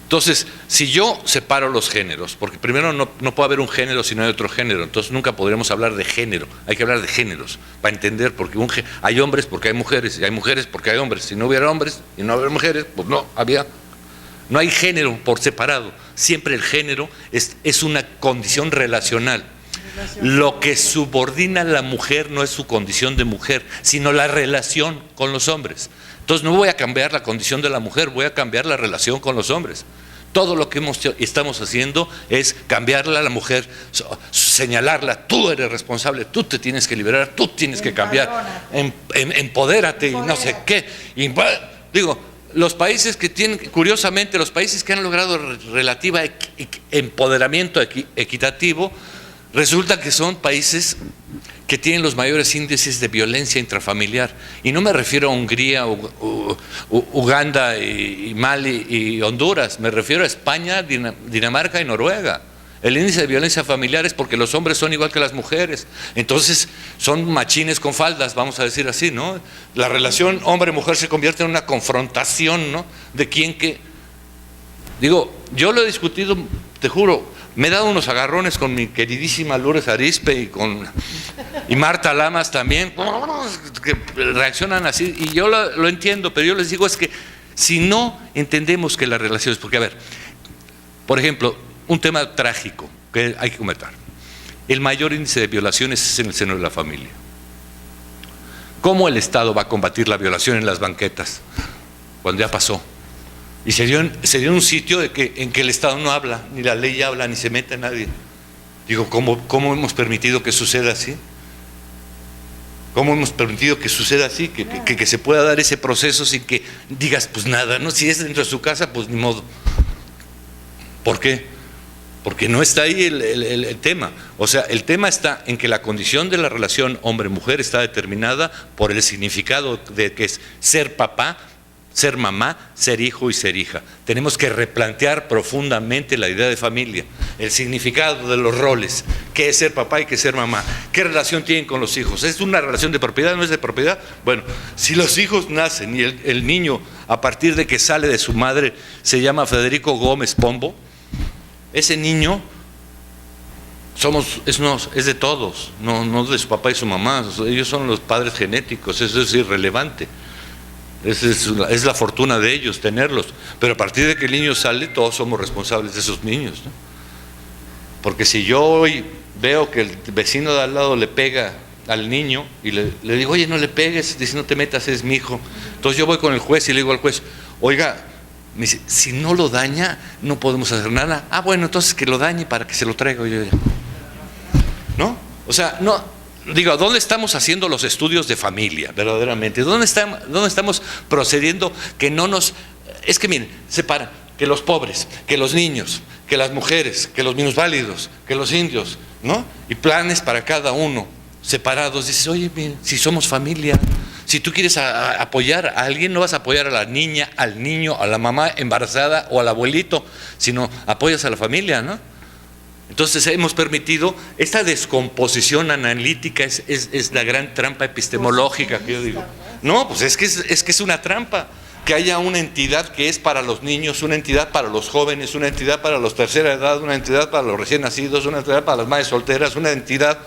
Entonces, si yo separo los géneros, porque primero no puede haber un género si no hay otro género, entonces nunca podríamos hablar de género, hay que hablar de géneros, para entender, porque hay hombres porque hay mujeres, y hay mujeres porque hay hombres. Si no hubiera hombres y no hubiera mujeres, pues no hay género por separado, siempre el género es una condición relacional. Lo que subordina a la mujer no es su condición de mujer, sino la relación con los hombres. Entonces no voy a cambiar la condición de la mujer, voy a cambiar la relación con los hombres. Todo lo que estamos haciendo es cambiarla a la mujer, señalarla, tú eres responsable, tú te tienes que liberar, tú tienes que cambiar, empodérate y no sé qué. Y, digo, los países que tienen, curiosamente, los países que han logrado relativa empoderamiento equitativo, resulta que son países que tienen los mayores índices de violencia intrafamiliar. Y no me refiero a Hungría, Uganda y Mali y Honduras, me refiero a España, Dinamarca y Noruega. El índice de violencia familiar es porque los hombres son igual que las mujeres. Entonces son machines con faldas, vamos a decir así, ¿no? La relación hombre-mujer se convierte en una confrontación, ¿no? De quién que... Digo, yo lo he discutido, te juro, me he dado unos agarrones con mi queridísima Lourdes Arizpe y Marta Lamas también, que reaccionan así, y yo lo entiendo, pero yo les digo es que si no entendemos que las relaciones, porque a ver, por ejemplo, un tema trágico que hay que comentar, el mayor índice de violaciones es en el seno de la familia. ¿Cómo el Estado va a combatir la violación en las banquetas cuando ya pasó? Y se dio en un sitio en que el Estado no habla, ni la ley habla, ni se mete a nadie. Digo, ¿cómo hemos permitido que suceda así? ¿Cómo hemos permitido que suceda así? Que se pueda dar ese proceso sin que digas, pues nada, ¿no? Si es dentro de su casa, pues ni modo. ¿Por qué? Porque no está ahí el tema. O sea, el tema está en que la condición de la relación hombre-mujer está determinada por el significado de que es ser papá, ser mamá, ser hijo y ser hija. Tenemos que replantear profundamente la idea de familia, el significado de los roles, qué es ser papá y qué es ser mamá, qué relación tienen con los hijos. ¿Es una relación de propiedad? ¿No es de propiedad? Bueno, si los hijos nacen y el niño a partir de que sale de su madre se llama Federico Gómez Pombo, ese niño es de todos, no de su papá y su mamá. Ellos son los padres genéticos, eso es irrelevante. Es la fortuna de ellos tenerlos, pero a partir de que el niño sale, todos somos responsables de esos niños, ¿no? Porque si yo hoy veo que el vecino de al lado le pega al niño y le digo, oye, no le pegues, dice, no te metas, es mi hijo. Entonces yo voy con el juez y le digo al juez, oiga, me dice, si no lo daña, no podemos hacer nada. Ah, bueno, entonces que lo dañe para que se lo traiga yo ya. ¿No? O sea, no. Digo, ¿dónde estamos haciendo los estudios de familia, verdaderamente? ¿Dónde estamos procediendo que no nos... Es que miren, separa que los pobres, que los niños, que las mujeres, que los minusválidos, que los indios, ¿no? Y planes para cada uno, separados. Dices, oye, miren, si somos familia, Si tú quieres apoyar a alguien, no vas a apoyar a la niña, al niño, a la mamá embarazada o al abuelito, sino apoyas a la familia, ¿no? Entonces hemos permitido esta descomposición analítica, es la gran trampa epistemológica que yo digo. No, pues es que es una trampa. Que haya una entidad que es para los niños, una entidad para los jóvenes, una entidad para los tercera edad, una entidad para los recién nacidos, una entidad para las madres solteras, una entidad.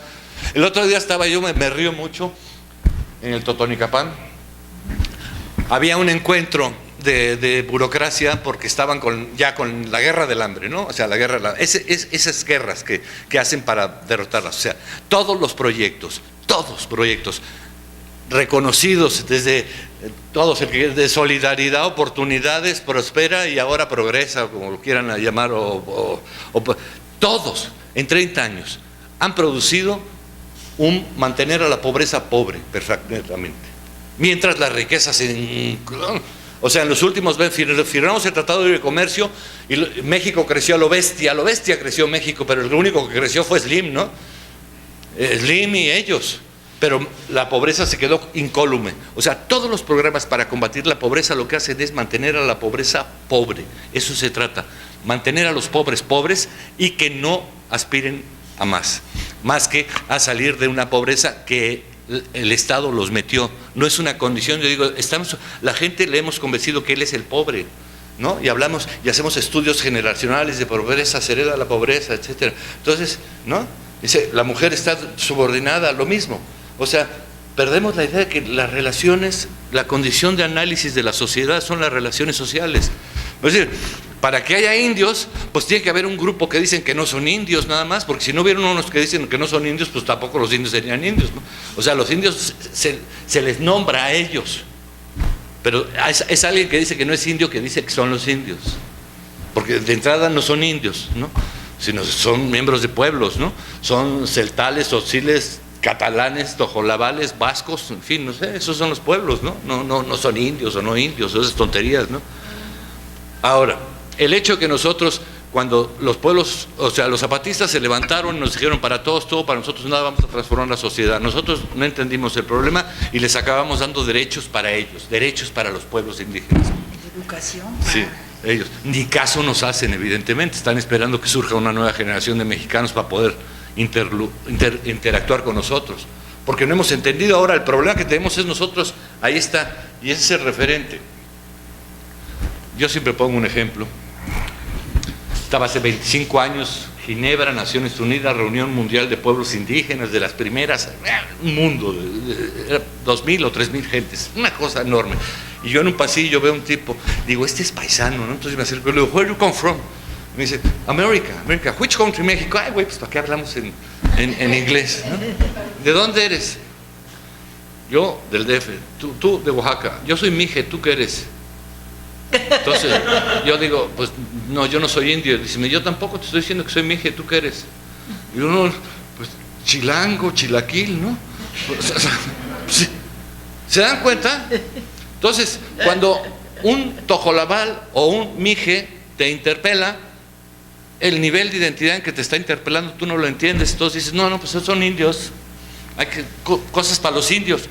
El otro día estaba yo, me río mucho, en el Totonicapán. Había un encuentro de burocracia porque estaban ya con la guerra del hambre, ¿no? O sea, la guerra, esas guerras que hacen para derrotarlas. O sea, todos proyectos reconocidos desde todos, el que de solidaridad, oportunidades, prospera y ahora progresa, como lo quieran llamar, todos en 30 años han producido mantener a la pobreza pobre perfectamente, mientras la riqueza o sea, en los últimos, firmamos el Tratado de Libre Comercio y México creció a lo bestia creció México, pero el único que creció fue Slim, ¿no? Slim y ellos. Pero la pobreza se quedó incólume. O sea, todos los programas para combatir la pobreza lo que hacen es mantener a la pobreza pobre. Eso se trata, mantener a los pobres y que no aspiren a más que a salir de una pobreza que el Estado los metió. No es una condición, yo digo, la gente le hemos convencido que él es el pobre, ¿no? Y hablamos y hacemos estudios generacionales de pobreza, se hereda la pobreza, etcétera. Entonces, ¿no? Dice, la mujer está subordinada a lo mismo. O sea, perdemos la idea de que las relaciones, la condición de análisis de la sociedad son las relaciones sociales. Es decir, para que haya indios, pues tiene que haber un grupo que dicen que no son indios nada más, porque si no hubiera unos que dicen que no son indios, pues tampoco los indios serían indios, ¿no? O sea, los indios se les nombra a ellos, pero es alguien que dice que no es indio que dice que son los indios, porque de entrada no son indios, ¿no? Sino son miembros de pueblos, ¿no? Son celtales, ociles, catalanes, tojolabales, vascos, en fin, no sé, esos son los pueblos, ¿no? No son indios o no indios, esas tonterías, ¿no? Ahora, el hecho que nosotros, cuando los pueblos, o sea, los zapatistas se levantaron y nos dijeron para todos, todo para nosotros, nada, vamos a transformar la sociedad. Nosotros no entendimos el problema y les acabamos dando derechos para ellos, derechos para los pueblos indígenas. Educación. Sí, ellos. Ni caso nos hacen, evidentemente, están esperando que surja una nueva generación de mexicanos para poder interactuar con nosotros, porque no hemos entendido. Ahora el problema que tenemos es nosotros, ahí está, y ese es el referente. Yo siempre pongo un ejemplo. Estaba hace 25 años, Ginebra, Naciones Unidas, Reunión Mundial de Pueblos Indígenas, de las primeras, un mundo, 2.000 o 3.000 gentes, una cosa enorme. Y yo en un pasillo veo un tipo, digo, este es paisano, ¿no? Entonces me acerco y le digo, where do you come from? Me dice, America, which country, México? Ay, güey, pues ¿para qué hablamos en inglés, ¿no? ¿De dónde eres? Yo, del DF, tú de Oaxaca, yo soy mije, ¿tú qué eres? Entonces, yo digo, pues no, yo no soy indio. Dice, yo tampoco te estoy diciendo que soy mije, ¿tú qué eres? Y uno, pues chilango, chilaquil, ¿no? ¿Se dan cuenta? Entonces, cuando un tojolabal o un mije te interpela, el nivel de identidad en que te está interpelando tú no lo entiendes, entonces dices, no, pues son indios, hay cosas para los indios,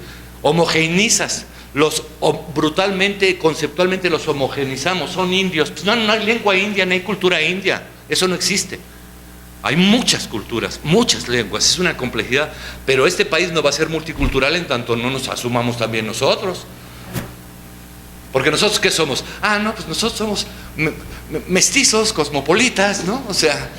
homogeneizas, brutalmente, conceptualmente los homogeneizamos, son indios, pues no hay lengua india, no hay cultura india, eso no existe. Hay muchas culturas, muchas lenguas, es una complejidad, pero este país no va a ser multicultural en tanto no nos asumamos también nosotros. Porque nosotros, ¿qué somos? Ah, no, pues nosotros somos mestizos, cosmopolitas, ¿no? O sea,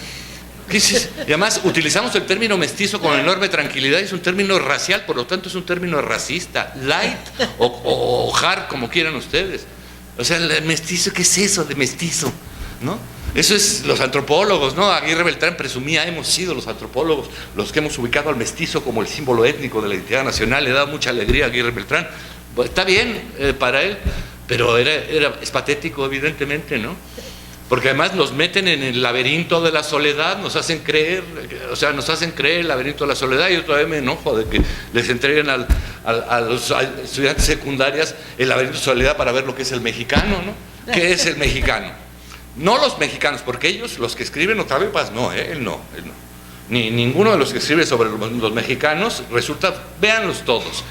y además utilizamos el término mestizo con enorme tranquilidad, es un término racial, por lo tanto es un término racista, light o hard, como quieran ustedes. O sea, el mestizo, ¿qué es eso de mestizo? ¿No? Eso es los antropólogos, ¿no? Aguirre Beltrán presumía, hemos sido los antropólogos los que hemos ubicado al mestizo como el símbolo étnico de la identidad nacional, le da mucha alegría a Aguirre Beltrán. Está bien para él, pero es patético, evidentemente, ¿no? Porque además nos meten en el laberinto de la soledad, nos hacen creer el laberinto de la soledad, y otra vez me enojo de que les entreguen a los estudiantes secundarias el laberinto de la soledad para ver lo que es el mexicano, ¿no? ¿Qué es el mexicano? No los mexicanos, porque ellos, los que escriben Octavio Paz, no, él no. Ni ninguno de los que escribe sobre los mexicanos, véanlos todos.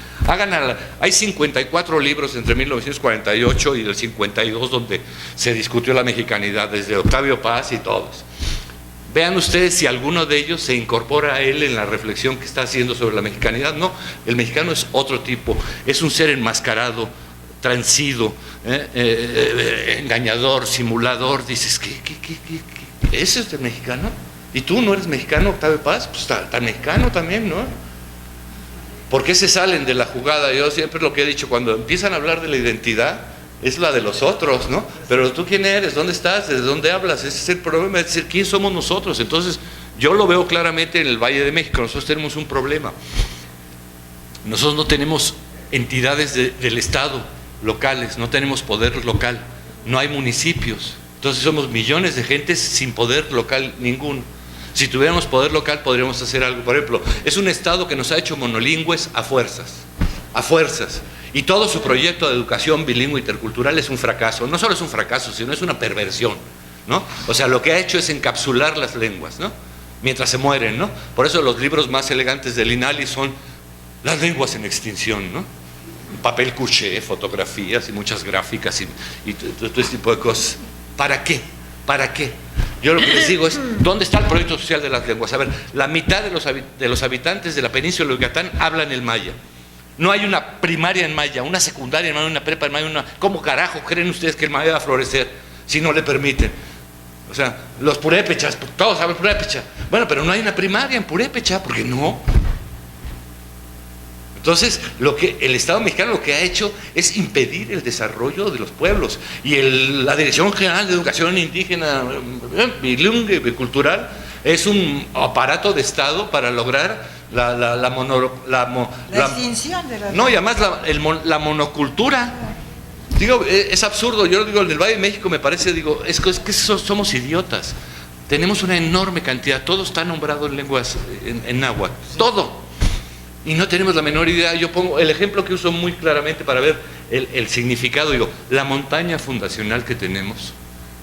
Hay 54 libros entre 1948 y el 52 donde se discutió la mexicanidad, desde Octavio Paz y todos. Vean ustedes si alguno de ellos se incorpora a él en la reflexión que está haciendo sobre la mexicanidad. No, el mexicano es otro tipo, es un ser enmascarado, transido, engañador, simulador. Dices, ¿qué? ¿Ese es el mexicano? ¿Y tú no eres mexicano, Octavio Paz? Pues tan mexicano también, ¿no? ¿Por qué se salen de la jugada? Yo siempre lo que he dicho, cuando empiezan a hablar de la identidad, es la de los otros, ¿no? Pero tú, ¿quién eres? ¿Dónde estás? ¿Desde dónde hablas? Ese es el problema, es decir, ¿quién somos nosotros? Entonces, yo lo veo claramente en el Valle de México. Nosotros tenemos un problema. Nosotros no tenemos entidades del Estado locales, no tenemos poder local, no hay municipios. Entonces somos millones de gentes sin poder local ninguno. Si tuviéramos poder local podríamos hacer algo. Por ejemplo, es un Estado que nos ha hecho monolingües a fuerzas. Y todo su proyecto de educación bilingüe intercultural es un fracaso. No solo es un fracaso, sino es una perversión, ¿no? O sea, lo que ha hecho es encapsular las lenguas, ¿no? Mientras se mueren, ¿no? Por eso los libros más elegantes del INALI son las lenguas en extinción, ¿no? Papel couché, fotografías y muchas gráficas y todo este tipo de cosas. ¿Para qué? ¿Para qué? Yo lo que les digo es, ¿dónde está el proyecto social de las lenguas? A ver, la mitad de los habitantes de la península de Yucatán hablan el maya. No hay una primaria en maya, una secundaria en maya, una prepa en maya, ¿cómo carajo creen ustedes que el maya va a florecer si no le permiten? O sea, los purépechas, todos saben purépecha. Bueno, pero no hay una primaria en purépecha, ¿por qué no? Entonces, el Estado mexicano lo que ha hecho es impedir el desarrollo de los pueblos. Y la Dirección General de Educación Indígena, bilingüe, cultural, es un aparato de Estado para lograr la extinción de la... No, y además la monocultura. Digo, es absurdo. Yo digo, en el Valle de México me parece, digo, es que somos idiotas. Tenemos una enorme cantidad, todo está nombrado en lenguas, en náhuatl, todo. Y no tenemos la menor idea. Yo pongo el ejemplo que uso muy claramente para ver el significado. Digo, la montaña fundacional que tenemos,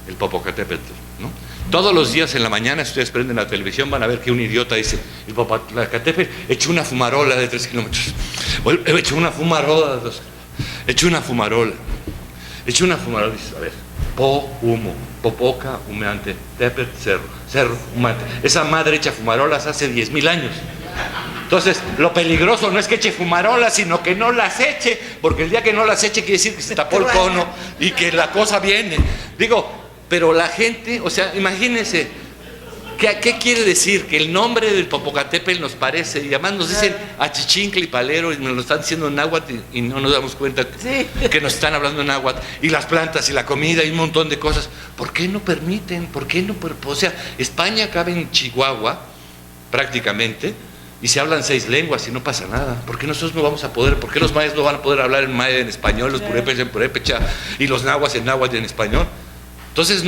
el Popocatépetl, ¿no? Todos los días en la mañana, si ustedes prenden la televisión, van a ver que un idiota dice, el Popocatépetl echó una fumarola de 3 kilómetros. Echó una fumarola de 2. Echó una fumarola. Dice, a ver, humo, popoca, humeante, tepetl, cerro, humante. Esa madre echa fumarolas hace 10,000 años. Entonces, lo peligroso no es que eche fumarolas, sino que no las eche, porque el día que no las eche quiere decir que se tapó el cono y que la cosa viene. Digo, pero la gente, o sea, imagínense, ¿qué quiere decir? Que el nombre del Popocatépetl nos parece, y además nos dicen Achichincle y Palero, y nos lo están diciendo en náhuatl y no nos damos cuenta que nos están hablando en náhuatl, y las plantas y la comida y un montón de cosas. ¿Por qué no permiten? ¿Por qué no? O sea, España cabe en Chihuahua, prácticamente, y se hablan 6 lenguas y no pasa nada. ¿Por qué nosotros no vamos a poder? ¿Por qué los mayas no van a poder hablar en maya en español, los purépechas en purépecha y los nahuas en náhuatl en español? Entonces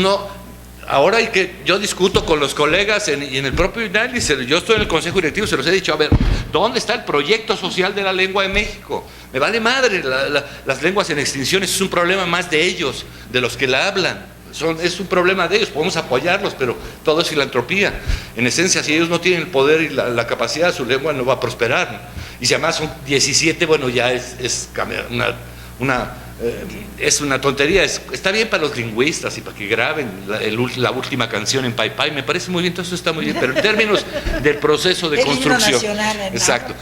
ahora yo discuto con los colegas y en el propio INALI, yo estoy en el Consejo Directivo, se los he dicho, a ver, ¿dónde está el proyecto social de la lengua de México? Me vale madre, las lenguas en extinción es un problema más de ellos, de los que la hablan. Es un problema de ellos, podemos apoyarlos, pero todo es filantropía. En esencia, si ellos no tienen el poder y la capacidad, su lengua no va a prosperar, ¿no? Y si además son 17, bueno, ya es una tontería. Está bien para los lingüistas y para que graben la última canción en Pai Pai, me parece muy bien, todo eso está muy bien, pero en términos del proceso de construcción, exacto,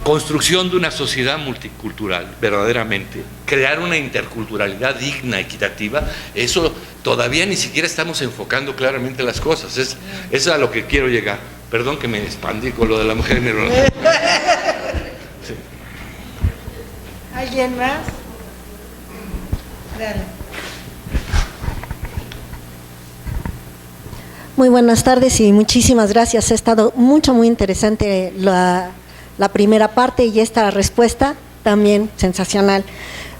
construcción de una sociedad multicultural, verdaderamente, crear una interculturalidad digna, equitativa, eso todavía ni siquiera estamos enfocando claramente las cosas, es a lo que quiero llegar. Perdón que me expandí con lo de la mujer, ¿no? Sí. ¿Alguien más? Dale. Muy buenas tardes y muchísimas gracias. Ha estado muy interesante la primera parte y esta respuesta también sensacional.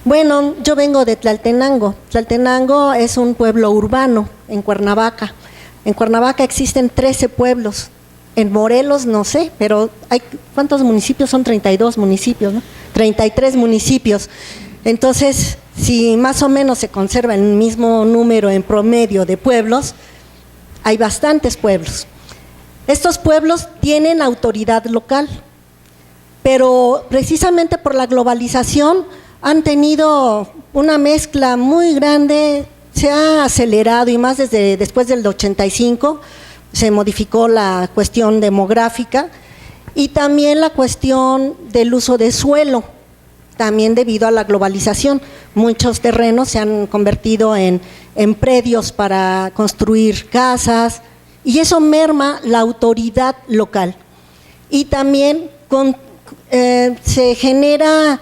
Bueno, yo vengo de Tlaltenango. Tlaltenango es un pueblo urbano en Cuernavaca. En Cuernavaca existen 13 pueblos. En Morelos no sé, pero ¿cuántos municipios? Son 32 municipios, ¿no? 33 municipios. Entonces, si más o menos se conserva el mismo número en promedio de pueblos, hay bastantes pueblos. Estos pueblos tienen autoridad local. pero precisamente por la globalización han tenido una mezcla muy grande, se ha acelerado y más desde después del 85 se modificó la cuestión demográfica y también la cuestión del uso de suelo, también debido a la globalización. Muchos terrenos se han convertido en predios para construir casas y eso merma la autoridad local. Y también se genera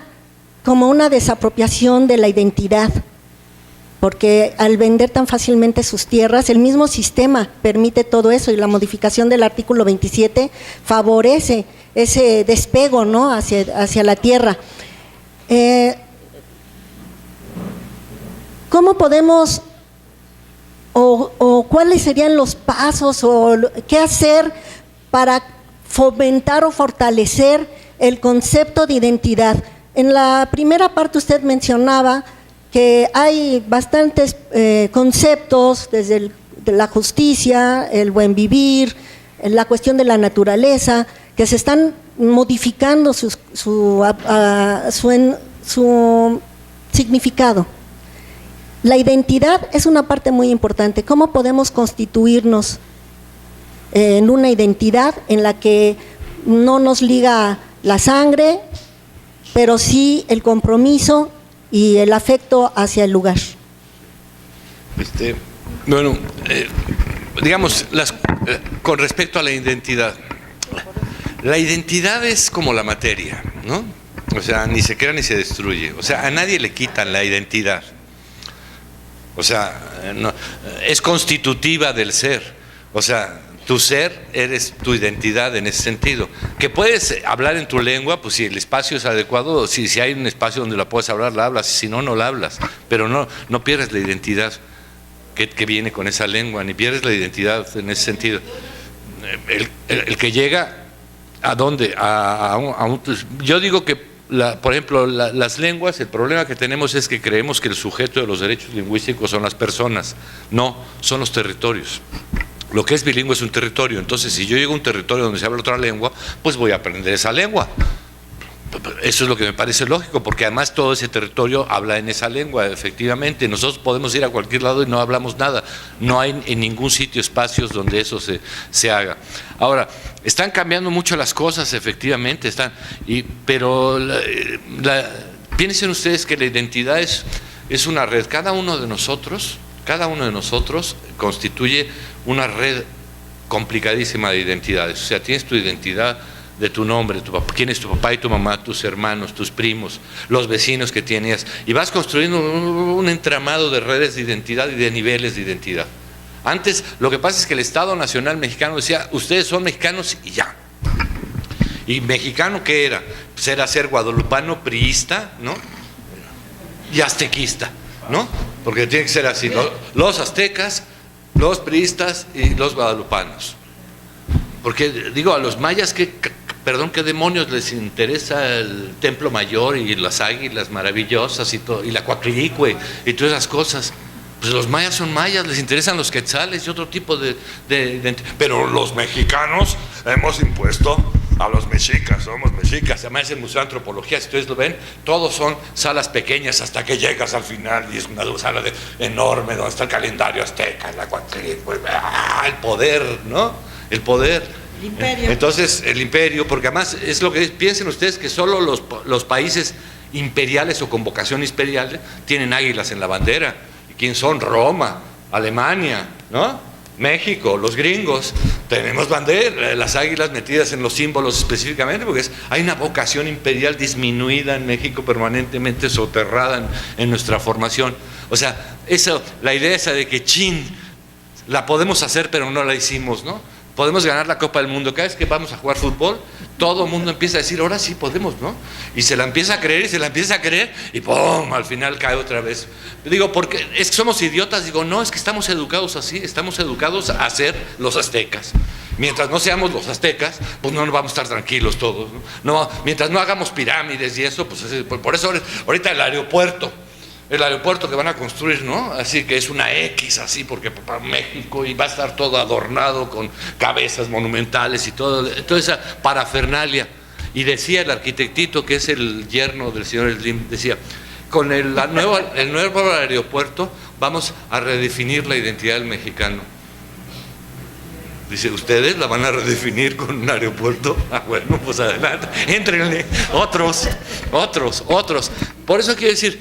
como una desapropiación de la identidad, porque al vender tan fácilmente sus tierras, el mismo sistema permite todo eso y la modificación del artículo 27 favorece ese despego, ¿no?, hacia la tierra. ¿Cómo podemos o cuáles serían los pasos o qué hacer para fomentar o fortalecer el concepto de identidad? En la primera parte usted mencionaba que hay bastantes conceptos, desde de la justicia, el buen vivir, la cuestión de la naturaleza, que se están modificando su significado. La identidad es una parte muy importante. ¿Cómo podemos constituirnos en una identidad en la que no nos liga la sangre, pero sí el compromiso y el afecto hacia el lugar? Bueno, digamos, con respecto a la identidad es como la materia, ¿no? O sea, ni se crea ni se destruye. O sea, a nadie le quitan la identidad. O sea, no, es constitutiva del ser. O sea, tu ser eres tu identidad en ese sentido. Que puedes hablar en tu lengua, pues si el espacio es adecuado, si hay un espacio donde la puedes hablar, la hablas, si no, no la hablas. Pero no pierdes la identidad que viene con esa lengua, ni pierdes la identidad en ese sentido. El que llega, ¿a dónde? Yo digo que, por ejemplo, las lenguas, el problema que tenemos es que creemos que el sujeto de los derechos lingüísticos son las personas. No, son los territorios. Lo que es bilingüe es un territorio. Entonces, si yo llego a un territorio donde se habla otra lengua, pues voy a aprender esa lengua. Eso es lo que me parece lógico, porque además todo ese territorio habla en esa lengua, efectivamente. Nosotros podemos ir a cualquier lado y no hablamos nada. No hay en ningún sitio espacios donde eso se haga. Ahora, están cambiando mucho las cosas, efectivamente, pero piensen ustedes que la identidad es una red. Cada uno de nosotros constituye una red complicadísima de identidades. O sea, tienes tu identidad de tu nombre, quién es tu papá y tu mamá, tus hermanos, tus primos, los vecinos que tienes, y vas construyendo un entramado de redes de identidad y de niveles de identidad. Antes, lo que pasa es que el Estado Nacional Mexicano decía, ustedes son mexicanos y ya. ¿Y mexicano qué era? Pues era ser guadalupano, priista, ¿no?, y aztequista, ¿no? Porque tiene que ser así, los aztecas, los priistas y los guadalupanos. Porque digo, a los mayas, ¿qué demonios les interesa el Templo Mayor y las águilas maravillosas y todo, y la Coatlicue y todas esas cosas? Pues los mayas son mayas, les interesan los quetzales y otro tipo de pero los mexicanos hemos impuesto a los mexicas, somos mexicas. Además, el Museo de Antropología, si ustedes lo ven, todos son salas pequeñas hasta que llegas al final y es una sala enorme donde está el calendario azteca, la Coatlicue, el poder, ¿no? El poder. El imperio. Entonces, el imperio, porque además es lo que piensen ustedes, que solo los países imperiales o con vocación imperial tienen águilas en la bandera. ¿Y quién son? Roma, Alemania, ¿no? México, los gringos. Tenemos bandera, las águilas metidas en los símbolos específicamente, porque hay una vocación imperial disminuida en México, permanentemente soterrada en nuestra formación. O sea, la idea esa de que la podemos hacer pero no la hicimos, ¿no? Podemos ganar la Copa del Mundo. Cada vez que vamos a jugar fútbol, todo el mundo empieza a decir, ahora sí podemos, ¿no? Y se la empieza a creer, y ¡pum!, al final cae otra vez. Digo, porque es que somos idiotas. Digo, no, es que estamos educados así, estamos educados a ser los aztecas. Mientras no seamos los aztecas, pues no nos vamos a estar tranquilos todos, ¿no? Mientras no hagamos pirámides y eso, pues por eso ahorita el aeropuerto que van a construir, ¿no? Así que es una X así, porque para México, y va a estar todo adornado con cabezas monumentales y toda esa parafernalia. Y decía el arquitectito, que es el yerno del señor Slim, decía, con el nuevo aeropuerto vamos a redefinir la identidad del mexicano. Dice, ¿ustedes la van a redefinir con un aeropuerto? Ah, bueno, pues adelante, éntrenle, otros. Por eso quiero decir,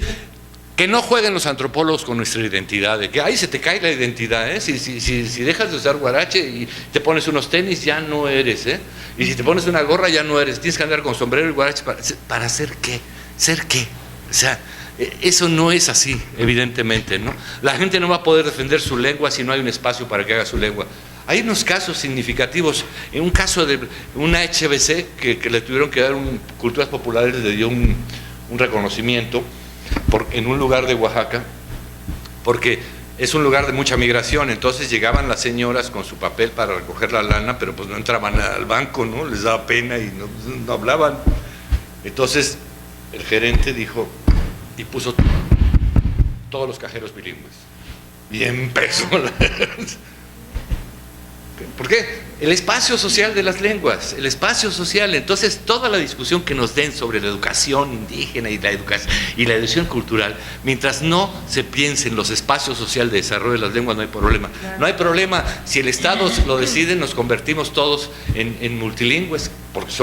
que no jueguen los antropólogos con nuestra identidad, de que ahí se te cae la identidad, ¿eh? Si dejas de usar guarache y te pones unos tenis, ya no eres, ¿eh? Y si te pones una gorra, ya no eres, tienes que andar con sombrero y guarache, ¿para hacer qué? ¿Ser qué? O sea, eso no es así, evidentemente, ¿no? La gente no va a poder defender su lengua si no hay un espacio para que haga su lengua. Hay unos casos significativos. En un caso de una HBC que le tuvieron que dar Culturas Populares, le dio un reconocimiento en un lugar de Oaxaca, porque es un lugar de mucha migración. Entonces llegaban las señoras con su papel para recoger la lana, pero pues no entraban al banco, ¿no? Les daba pena y no hablaban. Entonces el gerente dijo y puso todos los cajeros bilingües. Y empezó ¿Por qué? El espacio social de las lenguas, el espacio social. Entonces, toda la discusión que nos den sobre la educación indígena y la educación cultural, mientras no se piense en los espacios sociales de desarrollo de las lenguas, no hay problema. No hay problema. Si el Estado lo decide, nos convertimos todos en multilingües, porque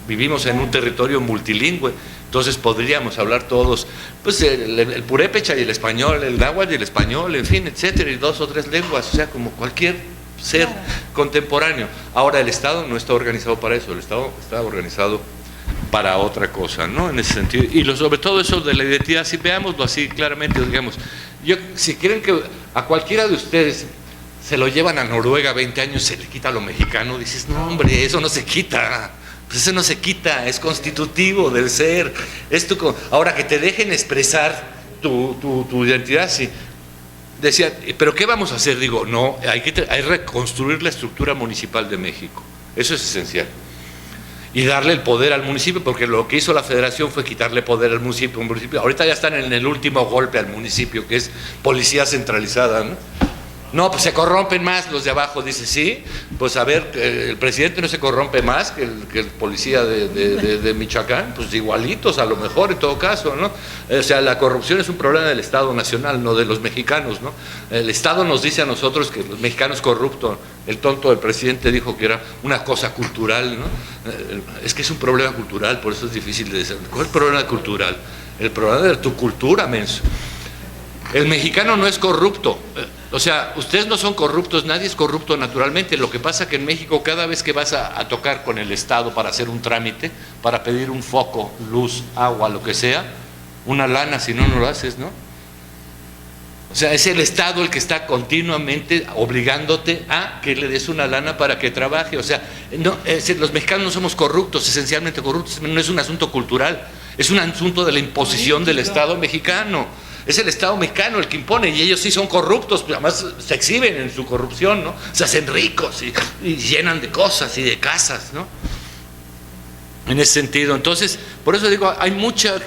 vivimos en un territorio multilingüe. Entonces podríamos hablar todos, pues el purépecha y el español, el náhuatl y el español, en fin, etcétera, y 2 o 3 lenguas, o sea, como cualquier ser contemporáneo. Ahora, el Estado no está organizado para eso, el Estado está organizado para otra cosa, ¿no? En ese sentido. Y sobre todo eso de la identidad, si veámoslo así claramente, digamos, si quieren que a cualquiera de ustedes se lo llevan a Noruega 20 años, se le quita lo mexicano, dices, no hombre, eso no se quita. Pues eso no se quita, es constitutivo del ser. Ahora, que te dejen expresar tu identidad, sí. Decía, ¿pero qué vamos a hacer? Digo, no, hay que reconstruir la estructura municipal de México. Eso es esencial. Y darle el poder al municipio, porque lo que hizo la federación fue quitarle poder al municipio. Ahorita ya están en el último golpe al municipio, que es policía centralizada, ¿no? No, pues se corrompen más los de abajo. Dice, sí, pues a ver, el presidente no se corrompe más que el policía de Michoacán, pues igualitos a lo mejor en todo caso, ¿no? O sea, la corrupción es un problema del Estado nacional, no de los mexicanos, ¿no? El Estado nos dice a nosotros que los mexicanos corruptos. El tonto del presidente dijo que era una cosa cultural, ¿no? Es que es un problema cultural, por eso es difícil de decir. ¿Cuál es el problema cultural? El problema de tu cultura, menso. El mexicano no es corrupto. O sea, ustedes no son corruptos, nadie es corrupto naturalmente. Lo que pasa es que en México, cada vez que vas a tocar con el Estado para hacer un trámite, para pedir un foco, luz, agua, lo que sea, una lana, si no, no lo haces, ¿no? O sea, es el Estado el que está continuamente obligándote a que le des una lana para que trabaje. O sea, los mexicanos no somos corruptos, esencialmente corruptos, no es un asunto cultural, es un asunto de la imposición del Estado mexicano. Es el Estado mexicano el que impone, y ellos sí son corruptos, pero además se exhiben en su corrupción, ¿no? Se hacen ricos y llenan de cosas y de casas, ¿no? En ese sentido. Entonces, por eso digo, hay mucho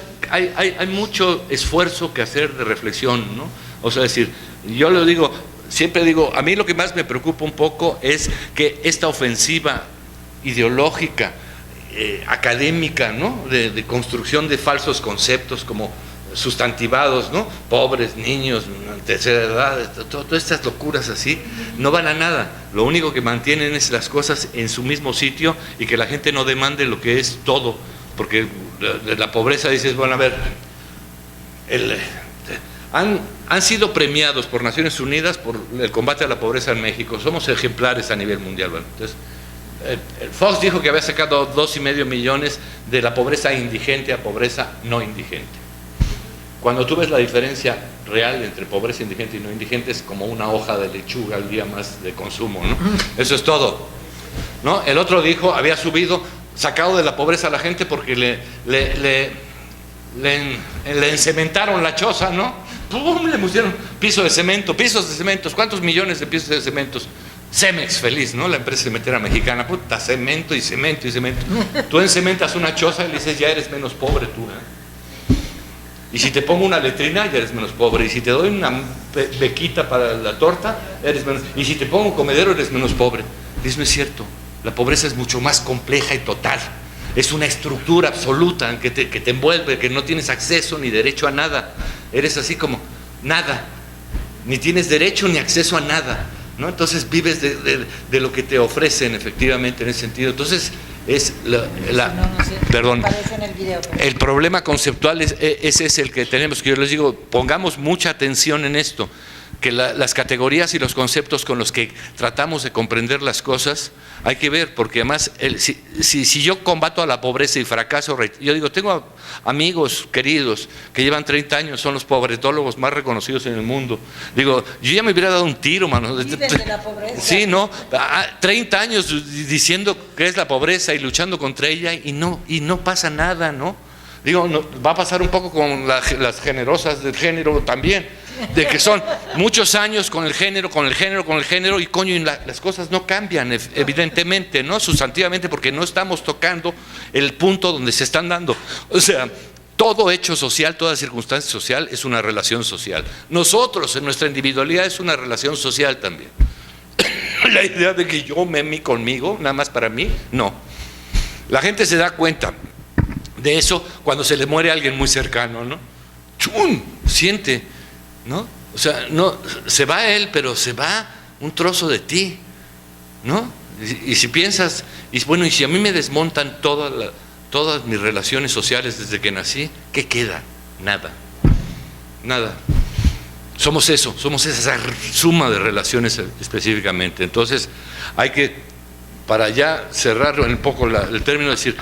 esfuerzo que hacer de reflexión, ¿no? O sea, decir, yo lo digo, siempre digo, a mí lo que más me preocupa un poco es que esta ofensiva ideológica, académica, ¿no? De construcción de falsos conceptos como sustantivados, ¿no? Pobres, niños, tercera edad, todas estas locuras así, no van a nada. Lo único que mantienen es las cosas en su mismo sitio y que la gente no demande lo que es todo, porque la pobreza, dices, bueno, a ver, han sido premiados por Naciones Unidas por el combate a la pobreza en México. Somos ejemplares a nivel mundial, ¿vale? Entonces, el Fox dijo que había sacado 2,5 millones de la pobreza indigente a pobreza no indigente. Cuando tú ves la diferencia real entre pobreza indigente y no indigente, es como una hoja de lechuga al día más de consumo, ¿no? Eso es todo, ¿no? El otro dijo, había sacado de la pobreza a la gente porque le encementaron la choza, ¿no? ¡Pum! Le pusieron pisos de cemento. ¿Cuántos millones de pisos de cementos? Cemex feliz, ¿no? La empresa cementera mexicana, puta, cemento y cemento y cemento. Tú encementas una choza y le dices, ya eres menos pobre tú, ¿eh? Y si te pongo una letrina, ya eres menos pobre. Y si te doy una bequita para la torta, eres menos. Y si te pongo un comedero, eres menos pobre. Eso no es cierto. La pobreza es mucho más compleja y total. es una estructura absoluta que te envuelve, que no tienes acceso ni derecho a nada. Eres así como nada, ni tienes derecho ni acceso a nada, ¿no? Entonces vives de lo que te ofrecen, efectivamente, en ese sentido. Entonces es perdón, el problema conceptual ese es el que tenemos, que yo les digo, pongamos mucha atención en esto, que las categorías y los conceptos con los que tratamos de comprender las cosas hay que ver, porque además si yo combato a la pobreza y fracaso, yo digo, tengo amigos queridos que llevan 30 años, son los pobretólogos más reconocidos en el mundo, digo, yo ya me hubiera dado un tiro, mano. Viven de la pobreza. Sí, ¿no? 30 años diciendo que es la pobreza y luchando contra ella y no pasa nada, ¿no? Digo, va a pasar un poco con las generosas del género también, de que son muchos años con el género, y coño, y las cosas no cambian, evidentemente, ¿no? Sustantivamente, porque no estamos tocando el punto donde se están dando. O sea, todo hecho social, toda circunstancia social es una relación social. Nosotros, en nuestra individualidad, es una relación social también. La idea de que yo mí conmigo, nada más para mí, no. La gente se da cuenta de eso cuando se le muere a alguien muy cercano, ¿no? ¡Chum! Siente, ¿no? O sea, no, se va él, pero se va un trozo de ti, ¿no? Y si piensas, y bueno, y si a mí me desmontan todas mis relaciones sociales desde que nací, ¿qué queda? Nada. Nada. Somos eso, somos esa suma de relaciones específicamente. Entonces, hay que, para ya cerrar un poco el término, decir,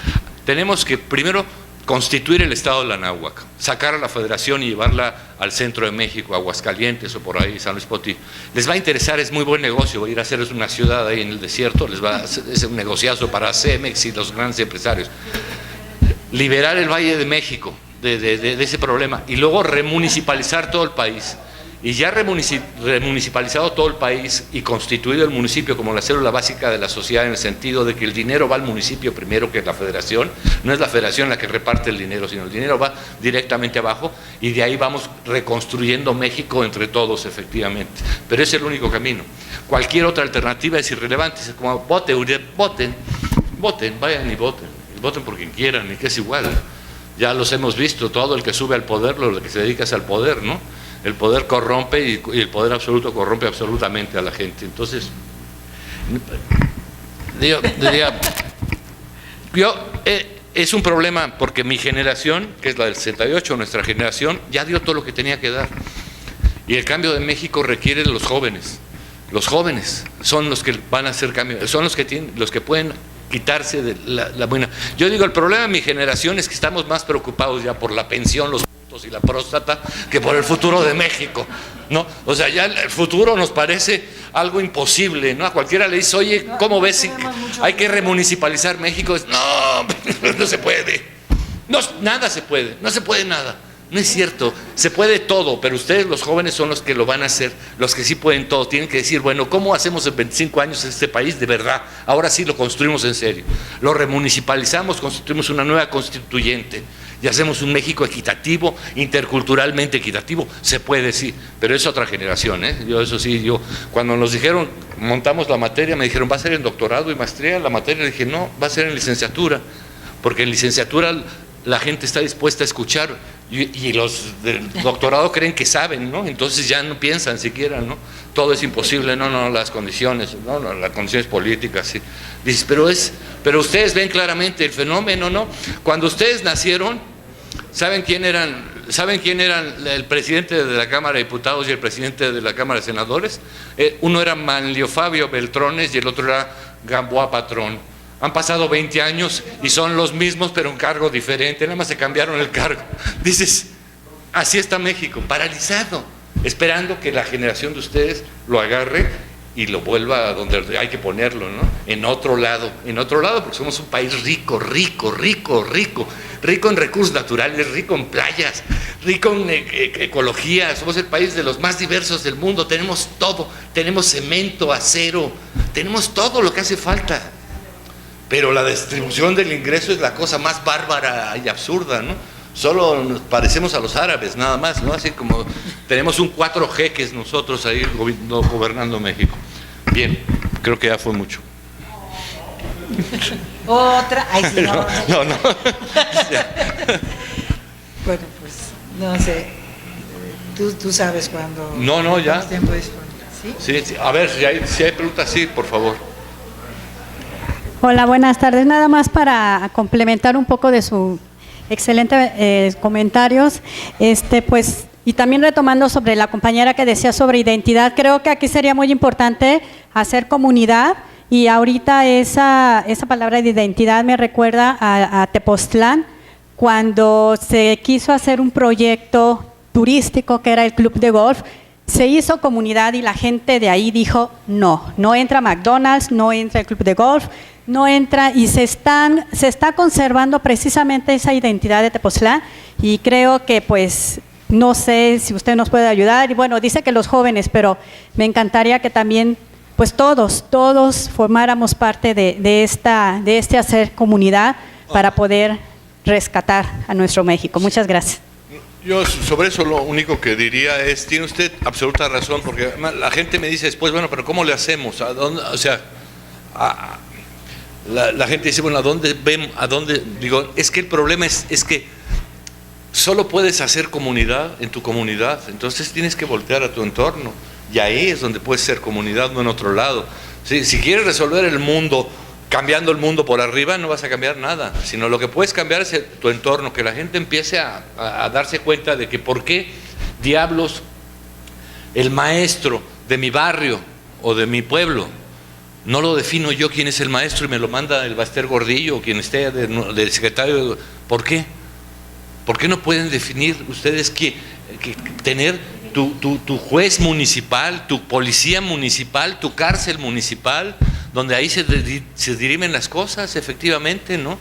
tenemos que primero constituir el Estado de la Náhuac, sacar a la Federación y llevarla al centro de México, Aguascalientes o por ahí, San Luis Potosí. Les va a interesar, es muy buen negocio, ir a hacer una ciudad ahí en el desierto, es un negociazo para Cemex y los grandes empresarios. Liberar el Valle de México de ese problema y luego remunicipalizar todo el país. Y ya remunicipalizado todo el país y constituido el municipio como la célula básica de la sociedad, en el sentido de que el dinero va al municipio primero que la federación, no es la federación la que reparte el dinero, sino el dinero va directamente abajo, y de ahí vamos reconstruyendo México entre todos, efectivamente. Pero es el único camino. Cualquier otra alternativa es irrelevante. Es como voten, vayan y voten por quien quieran, y que es igual. Ya los hemos visto, todo el que sube al poder, lo que se dedica es al poder, ¿no? El poder corrompe y el poder absoluto corrompe absolutamente a la gente. Entonces, es un problema porque mi generación, que es la del 68, nuestra generación, ya dio todo lo que tenía que dar. Y el cambio de México requiere de los jóvenes. Los jóvenes son los que van a hacer cambio, son los que pueden quitarse de la buena. Yo digo, el problema de mi generación es que estamos más preocupados ya por la pensión, los y la próstata, que por el futuro de México, ¿no? O sea, ya el futuro nos parece algo imposible, ¿no? A cualquiera le dice, oye, ¿cómo ves si hay que remunicipalizar México? No se puede. No, nada se puede, no se puede nada. No es cierto, se puede todo, pero ustedes los jóvenes son los que lo van a hacer, los que sí pueden todo. Tienen que decir, bueno, ¿cómo hacemos en 25 años este país de verdad? Ahora sí lo construimos en serio. Lo remunicipalizamos, constituimos una nueva constituyente y hacemos un México equitativo, interculturalmente equitativo. Se puede, sí, pero es otra generación, ¿eh? Yo cuando nos dijeron, montamos la materia, me dijeron, ¿va a ser en doctorado y maestría la materia? Le dije, no, va a ser en licenciatura, porque en licenciatura la gente está dispuesta a escuchar. Y los del doctorado creen que saben, ¿no? Entonces ya no piensan siquiera, ¿no? Todo es imposible, no, las condiciones, las condiciones políticas, sí. Dices, pero ustedes ven claramente el fenómeno, ¿no? Cuando ustedes nacieron, ¿saben quién eran el presidente de la Cámara de Diputados y el presidente de la Cámara de Senadores? Uno era Manlio Fabio Beltrones y el otro era Gamboa Patrón. Han pasado 20 años y son los mismos, pero un cargo diferente, nada más se cambiaron el cargo. Dices, así está México, paralizado, esperando que la generación de ustedes lo agarre y lo vuelva a donde hay que ponerlo, ¿no? En otro lado, porque somos un país rico en recursos naturales, rico en playas, rico en ecología. Somos el país de los más diversos del mundo, tenemos todo, tenemos cemento, acero, tenemos todo lo que hace falta. Pero la distribución del ingreso es la cosa más bárbara y absurda, ¿no? Solo nos parecemos a los árabes, nada más, ¿no? Así como tenemos un 4 jeques nosotros ahí gobernando México. Bien, creo que ya fue mucho. Otra, ay, sí, no. No. Bueno, pues, no sé, tú sabes cuándo. No, ya. cuánto tiempo dispone, ¿sí? Sí, a ver, si hay preguntas, sí, por favor. Hola, buenas tardes. Nada más para complementar un poco de su excelente comentarios, pues, y también retomando sobre la compañera que decía sobre identidad, creo que aquí sería muy importante hacer comunidad, y ahorita esa palabra de identidad me recuerda a Tepoztlán, cuando se quiso hacer un proyecto turístico que era el club de golf. Se hizo comunidad y la gente de ahí dijo, no entra McDonald's, no entra el club de golf, no entra, y se está conservando precisamente esa identidad de Tepoztlán, y creo que pues, no sé si usted nos puede ayudar, y bueno, dice que los jóvenes, pero me encantaría que también pues todos formáramos parte de este hacer comunidad para poder rescatar a nuestro México. Muchas gracias. Yo sobre eso lo único que diría es, tiene usted absoluta razón, porque la gente me dice después, bueno, pero ¿cómo le hacemos? ¿A dónde? O sea, la gente dice, bueno, ¿a dónde ven? ¿A dónde? Digo, es que el problema es que solo puedes hacer comunidad en tu comunidad, entonces tienes que voltear a tu entorno, y ahí es donde puedes ser comunidad, no en otro lado. Si quieres resolver el mundo cambiando el mundo por arriba, no vas a cambiar nada, sino lo que puedes cambiar es tu entorno, que la gente empiece a darse cuenta de que por qué diablos el maestro de mi barrio o de mi pueblo, no lo defino yo quién es el maestro y me lo manda el Baster Gordillo o quien esté del secretario. ¿Por qué? ¿Por qué no pueden definir ustedes que tener tu juez municipal, tu policía municipal, tu cárcel municipal, donde ahí se dirimen las cosas, efectivamente, ¿no?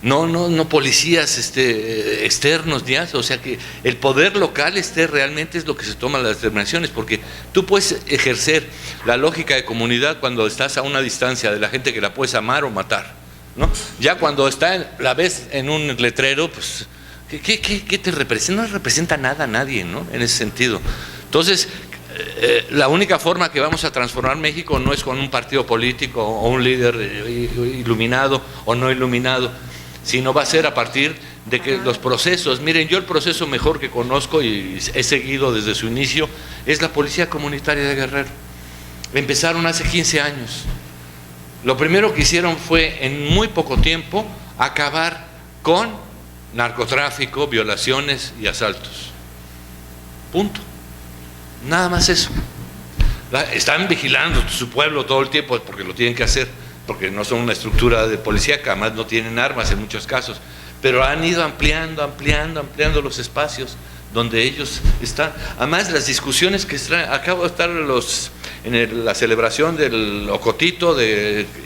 No policías externos, ¿ya? O sea, que el poder local realmente es lo que se toma las determinaciones, porque tú puedes ejercer la lógica de comunidad cuando estás a una distancia de la gente que la puedes amar o matar, ¿no? Ya cuando la ves en un letrero, pues, ¿qué te representa? No representa nada a nadie, ¿no? En ese sentido. Entonces, la única forma que vamos a transformar México no es con un partido político o un líder iluminado o no iluminado, sino va a ser a partir de que los procesos, miren, yo el proceso mejor que conozco y he seguido desde su inicio es la Policía Comunitaria de Guerrero. Empezaron hace 15 años. Lo primero que hicieron fue en muy poco tiempo acabar con narcotráfico, violaciones y asaltos. Punto. Nada más eso. Están vigilando su pueblo todo el tiempo porque lo tienen que hacer, porque no son una estructura de policía, que además no tienen armas en muchos casos, pero han ido ampliando los espacios donde ellos están. Además, las discusiones que acabo de estar en la celebración del Ocotito,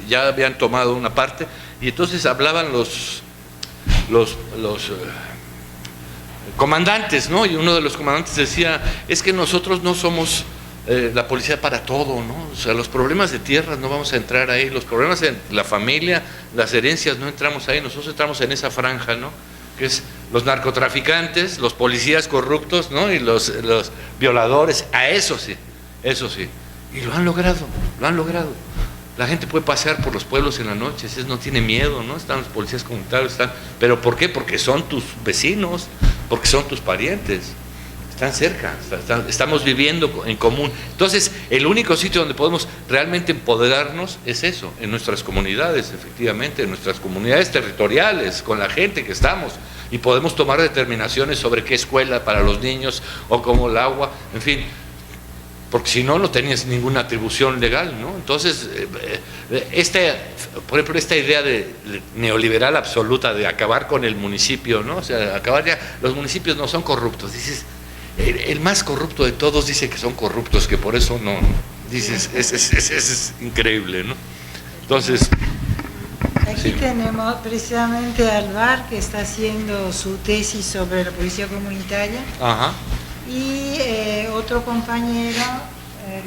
ya habían tomado una parte, y entonces hablaban los comandantes, ¿no? Y uno de los comandantes decía, es que nosotros no somos la policía para todo, ¿no? O sea, los problemas de tierras no vamos a entrar ahí, los problemas de la familia, las herencias, no entramos ahí, nosotros entramos en esa franja, ¿no? Que es los narcotraficantes, los policías corruptos, ¿no? Y los violadores, a eso sí, y lo han logrado. La gente puede pasear por los pueblos en la noche, no tiene miedo, ¿no? Están los policías comunitarios, ¿pero por qué? Porque son tus vecinos, porque son tus parientes, están cerca, estamos viviendo en común. Entonces, el único sitio donde podemos realmente empoderarnos es eso, en nuestras comunidades, efectivamente, en nuestras comunidades territoriales, con la gente que estamos, y podemos tomar determinaciones sobre qué escuela para los niños, o cómo el agua, en fin, porque si no, no tenías ninguna atribución legal, ¿no? Entonces, por ejemplo, esta idea de neoliberal absoluta de acabar con el municipio, ¿no? O sea, acabar ya, los municipios no son corruptos, dices, el más corrupto de todos dice que son corruptos, que por eso no, dices, es increíble, ¿no? Entonces, aquí sí. tenemos precisamente a Alvar, que está haciendo su tesis sobre la policía comunitaria. Ajá. Y otro compañero,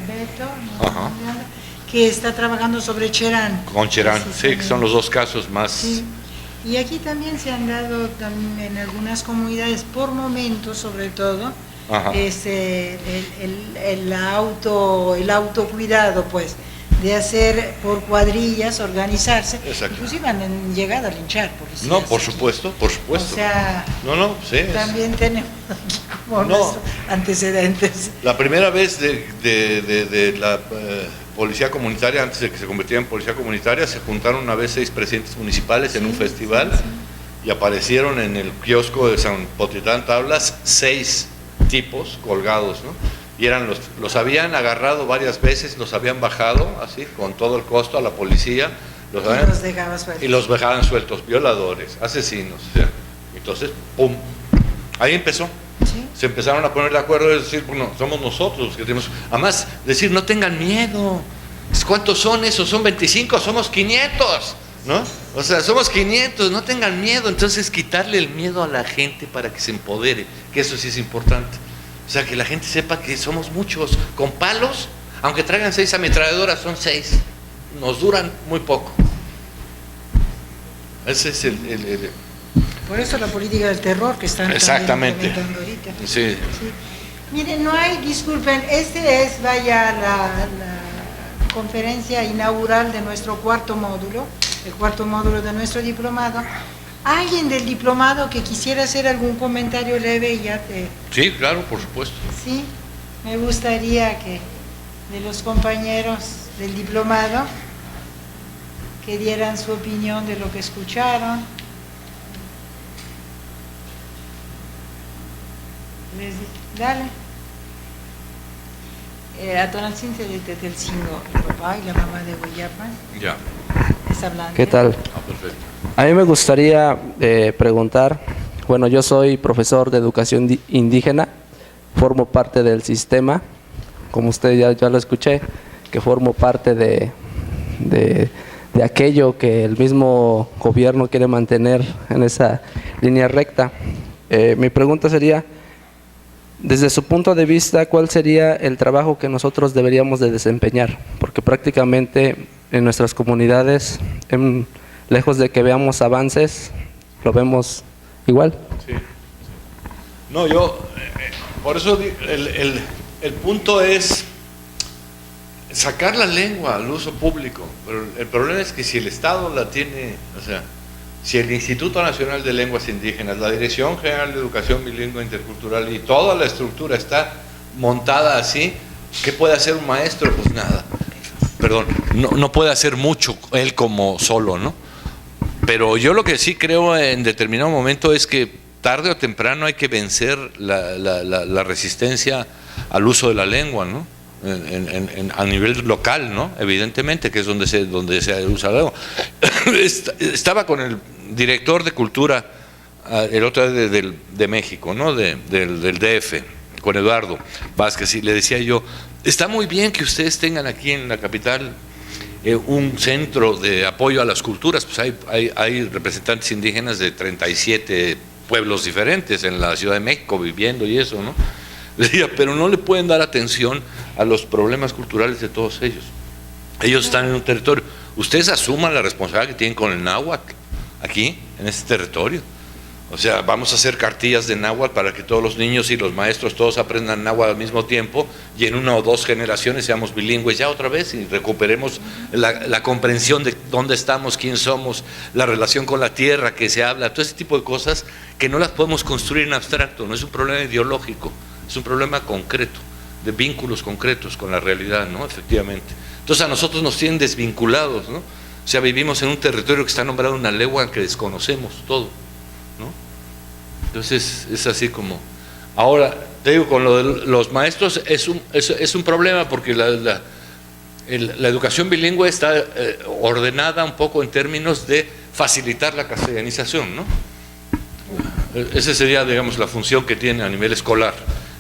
Beto, Ajá. que está trabajando sobre Cherán. Con Cherán, sí, que son los dos casos más. Sí. Y aquí también se han dado en algunas comunidades, por momentos sobre todo, Ajá. el autocuidado, pues, de hacer por cuadrillas, organizarse. Exacto. Inclusive han llegado a linchar policías. No, por aquí. supuesto, por supuesto. O sea, No, sí. también tenemos aquí como No. nuestros antecedentes. La primera vez de la policía comunitaria, antes de que se convirtiera en policía comunitaria, se juntaron una vez 6 presidentes municipales en un festival y aparecieron en el kiosco de San Potitlán Tablas 6 tipos colgados, ¿no? Y eran los habían agarrado varias veces, los habían bajado así con todo el costo a la policía, Y los dejaba sueltos. y los dejaban sueltos, violadores, asesinos. O sea, entonces, ¡pum! Ahí empezó. Sí. Se empezaron a poner de acuerdo y decir, bueno, somos nosotros los que tenemos. Además, decir, no tengan miedo. ¿Cuántos son esos? Son 25, somos 500, ¿no? O sea, somos 500, no tengan miedo. Entonces, quitarle el miedo a la gente para que se empodere, que eso sí es importante. O sea, que la gente sepa que somos muchos. Con palos, aunque traigan 6 ametralladoras, son 6. Nos duran muy poco. Ese es el Por eso la política del terror que están Exactamente. implementando ahorita. sí. Sí. Miren, no hay, disculpen, vaya, la conferencia inaugural de nuestro cuarto módulo, el cuarto módulo de nuestro diplomado. ¿Alguien del diplomado que quisiera hacer algún comentario leve? Sí, claro, por supuesto. Sí, me gustaría que de los compañeros del diplomado que dieran su opinión de lo que escucharon. Dale. A Tonalcinte de Tetelcingo, el papá y la mamá de Hueyapan, Ya. es hablante. ¿Qué tal? Perfecto. A mí me gustaría preguntar, bueno, yo soy profesor de educación indígena, formo parte del sistema, como usted ya lo escuché, que formo parte de aquello que el mismo gobierno quiere mantener en esa línea recta. Mi pregunta sería, desde su punto de vista, ¿cuál sería el trabajo que nosotros deberíamos de desempeñar? Porque prácticamente en nuestras comunidades, lejos de que veamos avances, lo vemos igual. Sí. No, por eso el punto es sacar la lengua al uso público, pero el problema es que si el Estado la tiene, o sea, si el Instituto Nacional de Lenguas Indígenas, la Dirección General de Educación Bilingüe Intercultural y toda la estructura está montada así, ¿qué puede hacer un maestro? Pues nada, perdón, no puede hacer mucho él como solo, ¿no? Pero yo lo que sí creo en determinado momento es que tarde o temprano hay que vencer la resistencia al uso de la lengua, ¿no? A nivel local, ¿no? Evidentemente, que es donde se usa la lengua. Estaba con el director de Cultura el otro día de México, ¿no? Del DF, con Eduardo Vázquez, y le decía yo, está muy bien que ustedes tengan aquí en la capital un centro de apoyo a las culturas, pues hay representantes indígenas de 37 pueblos diferentes en la Ciudad de México viviendo y eso, ¿no? Decía, pero no le pueden dar atención a los problemas culturales de todos ellos. Ellos están en un territorio. Ustedes asuman la responsabilidad que tienen con el náhuatl aquí, en este territorio. O sea, vamos a hacer cartillas de náhuatl para que todos los niños y los maestros todos aprendan náhuatl al mismo tiempo y en 1 o 2 generaciones seamos bilingües ya otra vez y recuperemos la comprensión de dónde estamos, quién somos, la relación con la tierra que se habla, todo ese tipo de cosas que no las podemos construir en abstracto, no es un problema ideológico, es un problema concreto, de vínculos concretos con la realidad, ¿no? Efectivamente. Entonces a nosotros nos tienen desvinculados, ¿no? O sea, vivimos en un territorio que está nombrado una lengua que desconocemos todo, ¿no? Entonces es así como. Ahora, te digo, con lo de los maestros es un problema porque la educación bilingüe está ordenada un poco en términos de facilitar la castellanización, ¿no? Esa sería, digamos, la función que tiene a nivel escolar,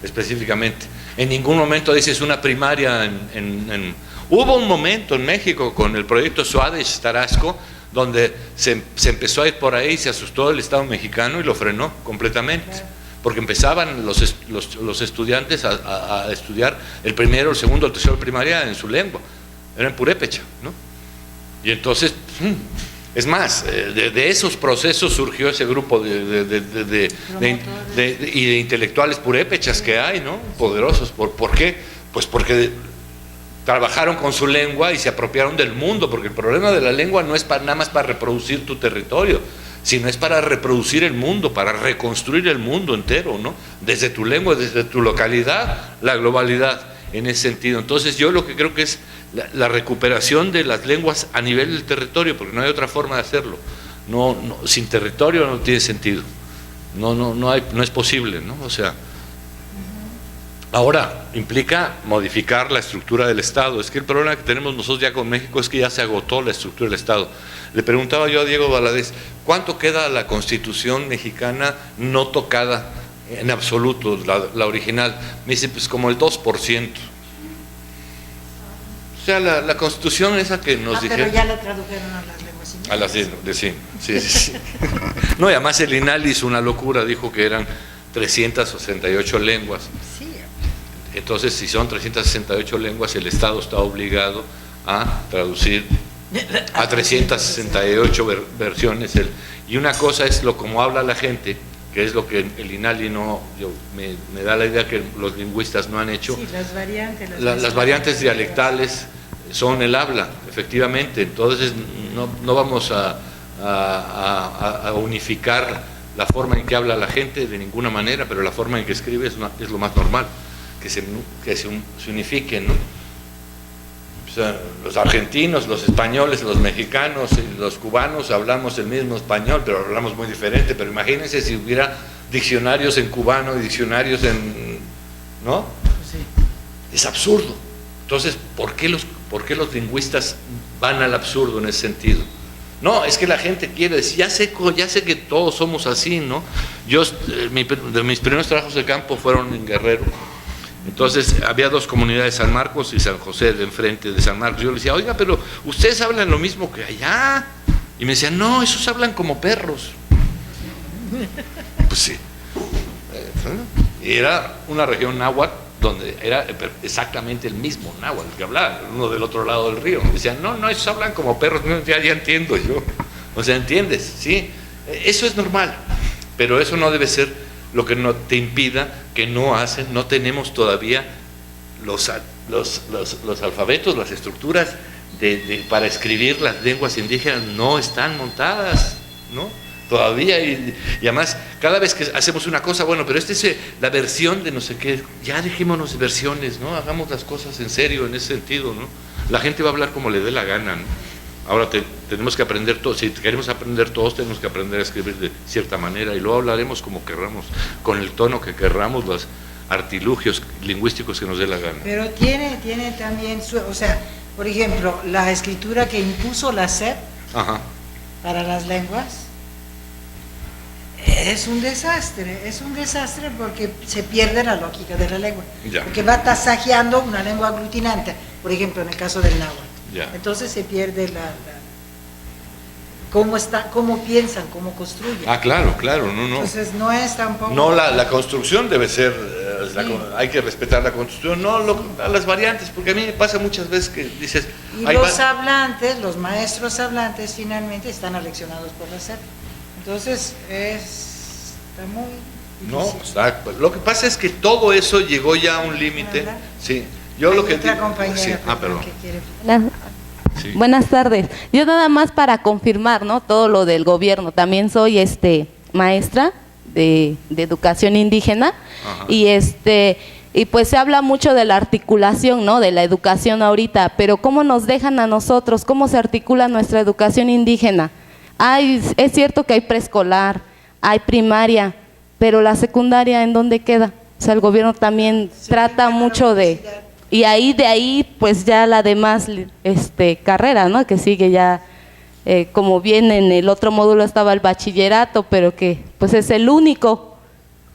específicamente. En ningún momento dices una primaria Hubo un momento en México con el proyecto Suárez Tarasco donde se empezó a ir por ahí, se asustó el Estado mexicano y lo frenó completamente, porque empezaban los estudiantes a estudiar el primero, el segundo, el tercero de primaria en su lengua, era en purépecha, ¿no? Y entonces, es más, de esos procesos surgió ese grupo de intelectuales purépechas que hay, ¿no? Poderosos. ¿Por qué? Pues porque trabajaron con su lengua y se apropiaron del mundo, porque el problema de la lengua no es nada más para reproducir tu territorio, sino es para reproducir el mundo, para reconstruir el mundo entero, ¿no? Desde tu lengua, desde tu localidad, la globalidad en ese sentido. Entonces yo lo que creo que es la recuperación de las lenguas a nivel del territorio, porque no hay otra forma de hacerlo. Sin territorio no tiene sentido. No es posible, ¿no? O sea, ahora implica modificar la estructura del Estado. Es que el problema que tenemos nosotros ya con México es que ya se agotó la estructura del Estado. Le preguntaba yo a Diego Valadez, ¿cuánto queda la Constitución mexicana no tocada en absoluto, la original? Me dice, pues como el 2%. O sea, la Constitución esa que nos dijeron. Pero ya la tradujeron a las lenguas indígenas. A las sí. No, y además el INALI hizo una locura, dijo que eran 368 lenguas. Sí. Entonces, si son 368 lenguas, el Estado está obligado a traducir a 368 versiones. Y una cosa es como habla la gente, que es lo que el INALI me da la idea que los lingüistas no han hecho. Sí, las variantes. Las variantes dialectales son el habla, efectivamente. Entonces, no vamos a unificar la forma en que habla la gente de ninguna manera, pero la forma en que escribe es lo más normal, que se unifiquen, ¿no? O sea, los argentinos, los españoles, los mexicanos y los cubanos hablamos el mismo español, pero hablamos muy diferente. Pero imagínense si hubiera diccionarios en cubano y diccionarios en... ¿no? Sí. Es absurdo. Entonces, ¿por qué los lingüistas van al absurdo en ese sentido? No, es que la gente quiere decir, ya sé que todos somos así, ¿no? Yo, de mis primeros trabajos de campo fueron en Guerrero. Entonces había dos comunidades, San Marcos y San José, de enfrente de San Marcos. Yo le decía, oiga, pero ustedes hablan lo mismo que allá. Y me decían, no, esos hablan como perros. Pues sí. Y era una región náhuatl donde era exactamente el mismo náhuatl que hablaba, uno del otro lado del río. Me decían, no, esos hablan como perros. Ya entiendo yo. O sea, ¿entiendes? Sí. Eso es normal, pero eso no debe ser lo que no te impida que no tenemos todavía los alfabetos, las estructuras para escribir las lenguas indígenas no están montadas, ¿no? Todavía, y además, cada vez que hacemos una cosa, bueno, pero esta es la versión de no sé qué, ya dejémonos versiones, ¿no? Hagamos las cosas en serio en ese sentido, ¿no? La gente va a hablar como le dé la gana, ¿no? Ahora tenemos que aprender todos, si queremos aprender todos, tenemos que aprender a escribir de cierta manera y luego hablaremos como querramos, con el tono que querramos, los artilugios lingüísticos que nos dé la gana. Pero tiene también, o sea, por ejemplo, la escritura que impuso la SEP para las lenguas es un desastre porque se pierde la lógica de la lengua, porque va tasajeando una lengua aglutinante, por ejemplo, en el caso del náhuatl. Entonces se pierde cómo piensan, cómo construyen. Claro, no. Entonces no es tampoco... No, la construcción debe ser, hay que respetar la construcción, no las variantes, porque a mí me pasa muchas veces que dices... Y los maestros hablantes finalmente están aleccionados por la SEP. Entonces está muy difícil. Lo que pasa es que todo eso llegó ya a un límite. Sí. Yo lo que perdón. Sí. Buenas tardes. Yo nada más para confirmar, ¿no? Todo lo del gobierno. También soy maestra de educación indígena. Y pues se habla mucho de la articulación, ¿no? De la educación ahorita, pero ¿cómo nos dejan a nosotros? ¿Cómo se articula nuestra educación indígena? Es cierto que hay preescolar, hay primaria, pero la secundaria, ¿en dónde queda? O sea, el gobierno también trata mucho de... Y de ahí, pues ya la demás carrera, ¿no? Que sigue ya, como bien en el otro módulo estaba el bachillerato, pero que pues es el único.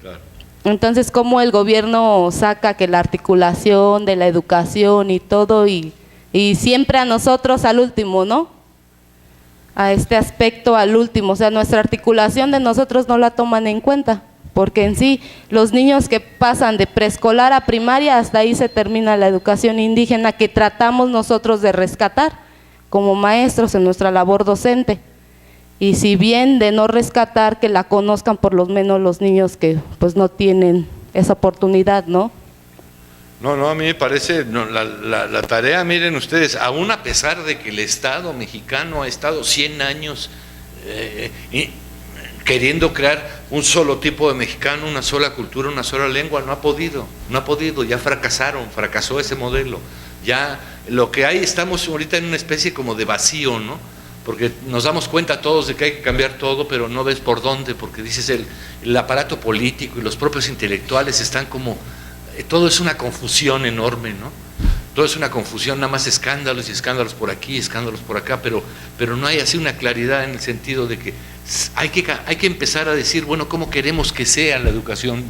Claro. Entonces, ¿cómo el gobierno saca que la articulación de la educación y todo, y siempre a nosotros al último, ¿no? A este aspecto al último, o sea, nuestra articulación de nosotros no la toman en cuenta. Porque en sí, los niños que pasan de preescolar a primaria, hasta ahí se termina la educación indígena que tratamos nosotros de rescatar como maestros en nuestra labor docente. Y si bien de no rescatar, que la conozcan por lo menos los niños que pues no tienen esa oportunidad, ¿no? No, a mí me parece, la tarea, miren ustedes, aún a pesar de que el Estado mexicano ha estado 100 años queriendo crear un solo tipo de mexicano, una sola cultura, una sola lengua, no ha podido, ya fracasó ese modelo. Ya lo que hay, estamos ahorita en una especie como de vacío, ¿no? Porque nos damos cuenta todos de que hay que cambiar todo, pero no ves por dónde, porque dices el aparato político y los propios intelectuales están como, todo es una confusión enorme, ¿no? Todo es una confusión, nada más escándalos y escándalos por aquí, escándalos por acá, pero no hay así una claridad en el sentido de que hay que empezar a decir, bueno, ¿cómo queremos que sea la educación?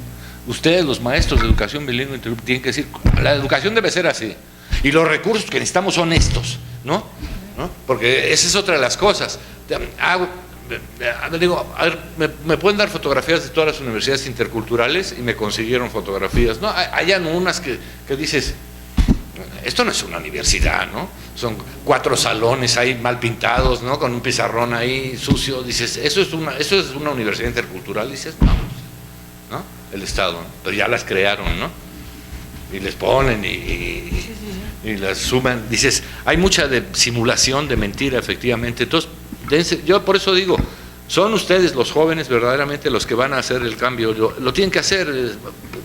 Ustedes, los maestros de educación bilingüe, tienen que decir, la educación debe ser así, y los recursos que necesitamos son estos, ¿no? Porque esa es otra de las cosas. Digo, a ver, ¿me pueden dar fotografías de todas las universidades interculturales? Y me consiguieron fotografías. No, hay unas que dices, esto no es una universidad, ¿no? Son 4 salones ahí mal pintados, ¿no? Con un pizarrón ahí sucio. Dices, eso es una universidad intercultural. Dices, no, ¿no? El Estado, ¿no? Pero ya las crearon, ¿no? Y les ponen y las suman. Dices, hay mucha de simulación, de mentira, efectivamente. Entonces, yo por eso digo, son ustedes los jóvenes verdaderamente los que van a hacer el cambio. Lo tienen que hacer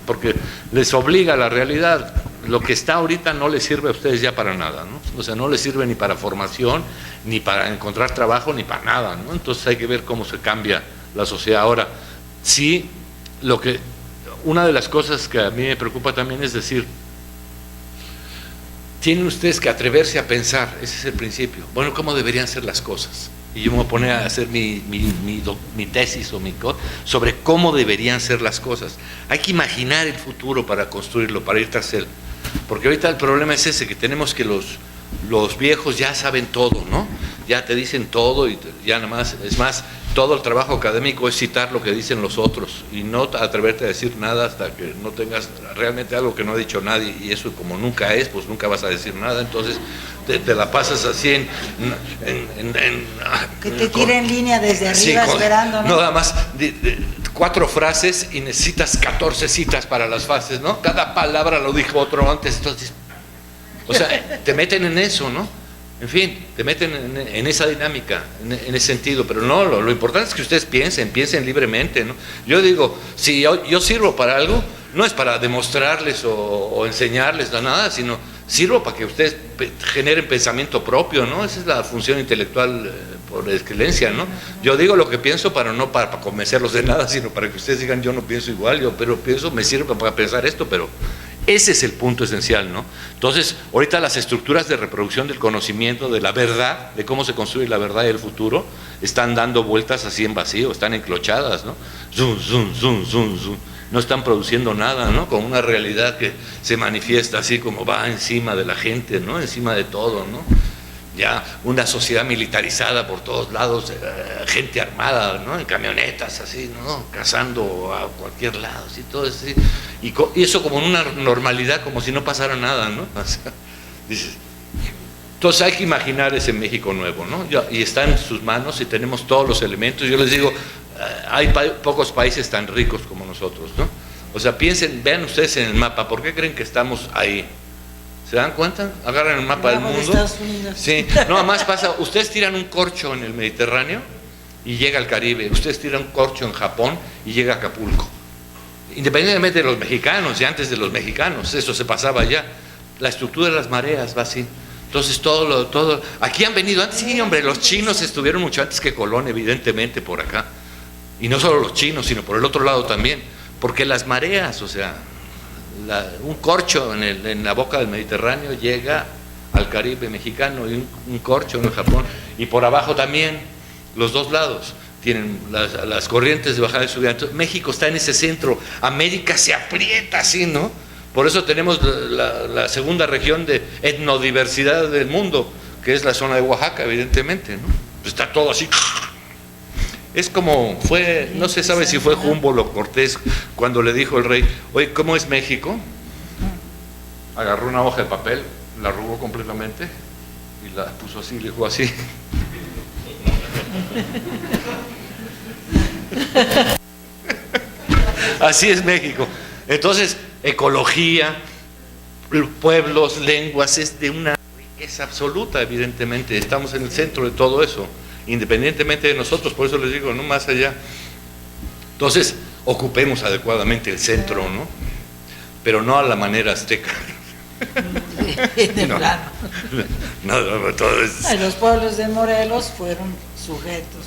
porque les obliga a la realidad. Lo que está ahorita no les sirve a ustedes ya para nada, ¿no? O sea, no les sirve ni para formación, ni para encontrar trabajo, ni para nada, ¿no? Entonces hay que ver cómo se cambia la sociedad. Ahora, sí, una de las cosas que a mí me preocupa también es decir, tienen ustedes que atreverse a pensar, ese es el principio, bueno, ¿cómo deberían ser las cosas? Y yo me voy a poner a hacer mi tesis o sobre cómo deberían ser las cosas. Hay que imaginar el futuro para construirlo, para ir tras él. Porque ahorita el problema es ese, que tenemos que los viejos ya saben todo, ¿no? Ya te dicen todo y ya nada más, es más, todo el trabajo académico es citar lo que dicen los otros y no atreverte a decir nada hasta que no tengas realmente algo que no ha dicho nadie, y eso como nunca es, pues nunca vas a decir nada, entonces te la pasas así que te tiren línea desde arriba, sí, esperando, ¿no? Nada más 4 frases y necesitas 14 citas para las frases, ¿no? Cada palabra lo dijo otro antes, entonces, o sea, te meten en eso, ¿no? En fin, te meten en esa dinámica, en ese sentido, pero no, lo importante es que ustedes piensen libremente, ¿no? Yo digo, si yo sirvo para algo, no es para demostrarles o enseñarles nada, sino sirvo para que ustedes generen pensamiento propio, ¿no? Esa es la función intelectual por excelencia, ¿no? Yo digo lo que pienso no para convencerlos de nada, sino para que ustedes digan, yo no pienso igual, pero pienso, me sirve para pensar esto, pero ese es el punto esencial, ¿no? Entonces, ahorita las estructuras de reproducción del conocimiento, de la verdad, de cómo se construye la verdad y el futuro, están dando vueltas así en vacío, están enclochadas, ¿no? Zum, zum, zum, zum, zum. No están produciendo nada, ¿no? Con una realidad que se manifiesta así como va encima de la gente, ¿no? Encima de todo, ¿no? Ya una sociedad militarizada por todos lados, gente armada, ¿no? En camionetas así, ¿no? Cazando a cualquier lado, así, todo así. Y eso como en una normalidad, como si no pasara nada, ¿no? O sea, dices, entonces hay que imaginar ese México nuevo, ¿no? Y está en sus manos y tenemos todos los elementos. Yo les digo, hay pocos países tan ricos como nosotros, ¿no? O sea, vean ustedes en el mapa, ¿por qué creen que estamos ahí? ¿Se dan cuenta? Agarran el mapa del mundo. Estados Unidos. Sí, no, además pasa, ustedes tiran un corcho en el Mediterráneo y llega al Caribe, ustedes tiran un corcho en Japón y llega a Acapulco. Independientemente de los mexicanos y antes de los mexicanos, eso se pasaba allá. La estructura de las mareas va así. Entonces todo, aquí han venido antes, sí, hombre, los chinos estuvieron mucho antes que Colón, evidentemente, por acá. Y no solo los chinos, sino por el otro lado también. Porque las mareas, o sea, un corcho en la boca del Mediterráneo llega al Caribe mexicano y un corcho en Japón. Y por abajo también, los dos lados tienen las corrientes de bajada y subida. Entonces, México está en ese centro, América se aprieta así, ¿no? Por eso tenemos la segunda región de etnodiversidad del mundo, que es la zona de Oaxaca, evidentemente, ¿no? Pues está todo así. Es como no se sabe si fue Humboldt o Cortés cuando le dijo el rey, oye, ¿cómo es México? Agarró una hoja de papel, la arrugó completamente y la puso así, le dijo así. Así es México. Entonces, ecología, pueblos, lenguas, es de una riqueza absoluta, evidentemente. Estamos en el centro de todo eso, independientemente de nosotros, por eso les digo, no más allá. Entonces, ocupemos adecuadamente el centro, ¿no? Pero no a la manera azteca. De plano. No, todo es... Los pueblos de Morelos fueron sujetos,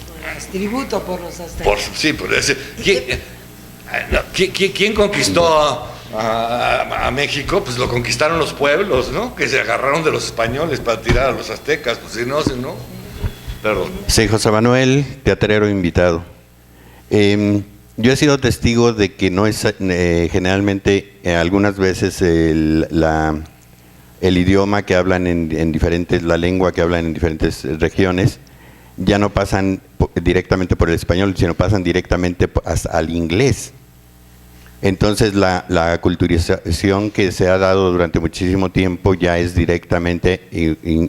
tributo por los aztecas. Sí, por ese. ¿Quién conquistó a México? Pues lo conquistaron los pueblos, ¿no? Que se agarraron de los españoles para tirar a los aztecas, pues si no. Perdón. Sí, José Manuel, teatrero invitado. Yo he sido testigo de que no es generalmente, algunas veces el idioma que hablan en diferentes, la lengua que hablan en diferentes regiones, ya no pasan directamente por el español, sino pasan directamente al inglés. Entonces la culturización que se ha dado durante muchísimo tiempo ya es directamente,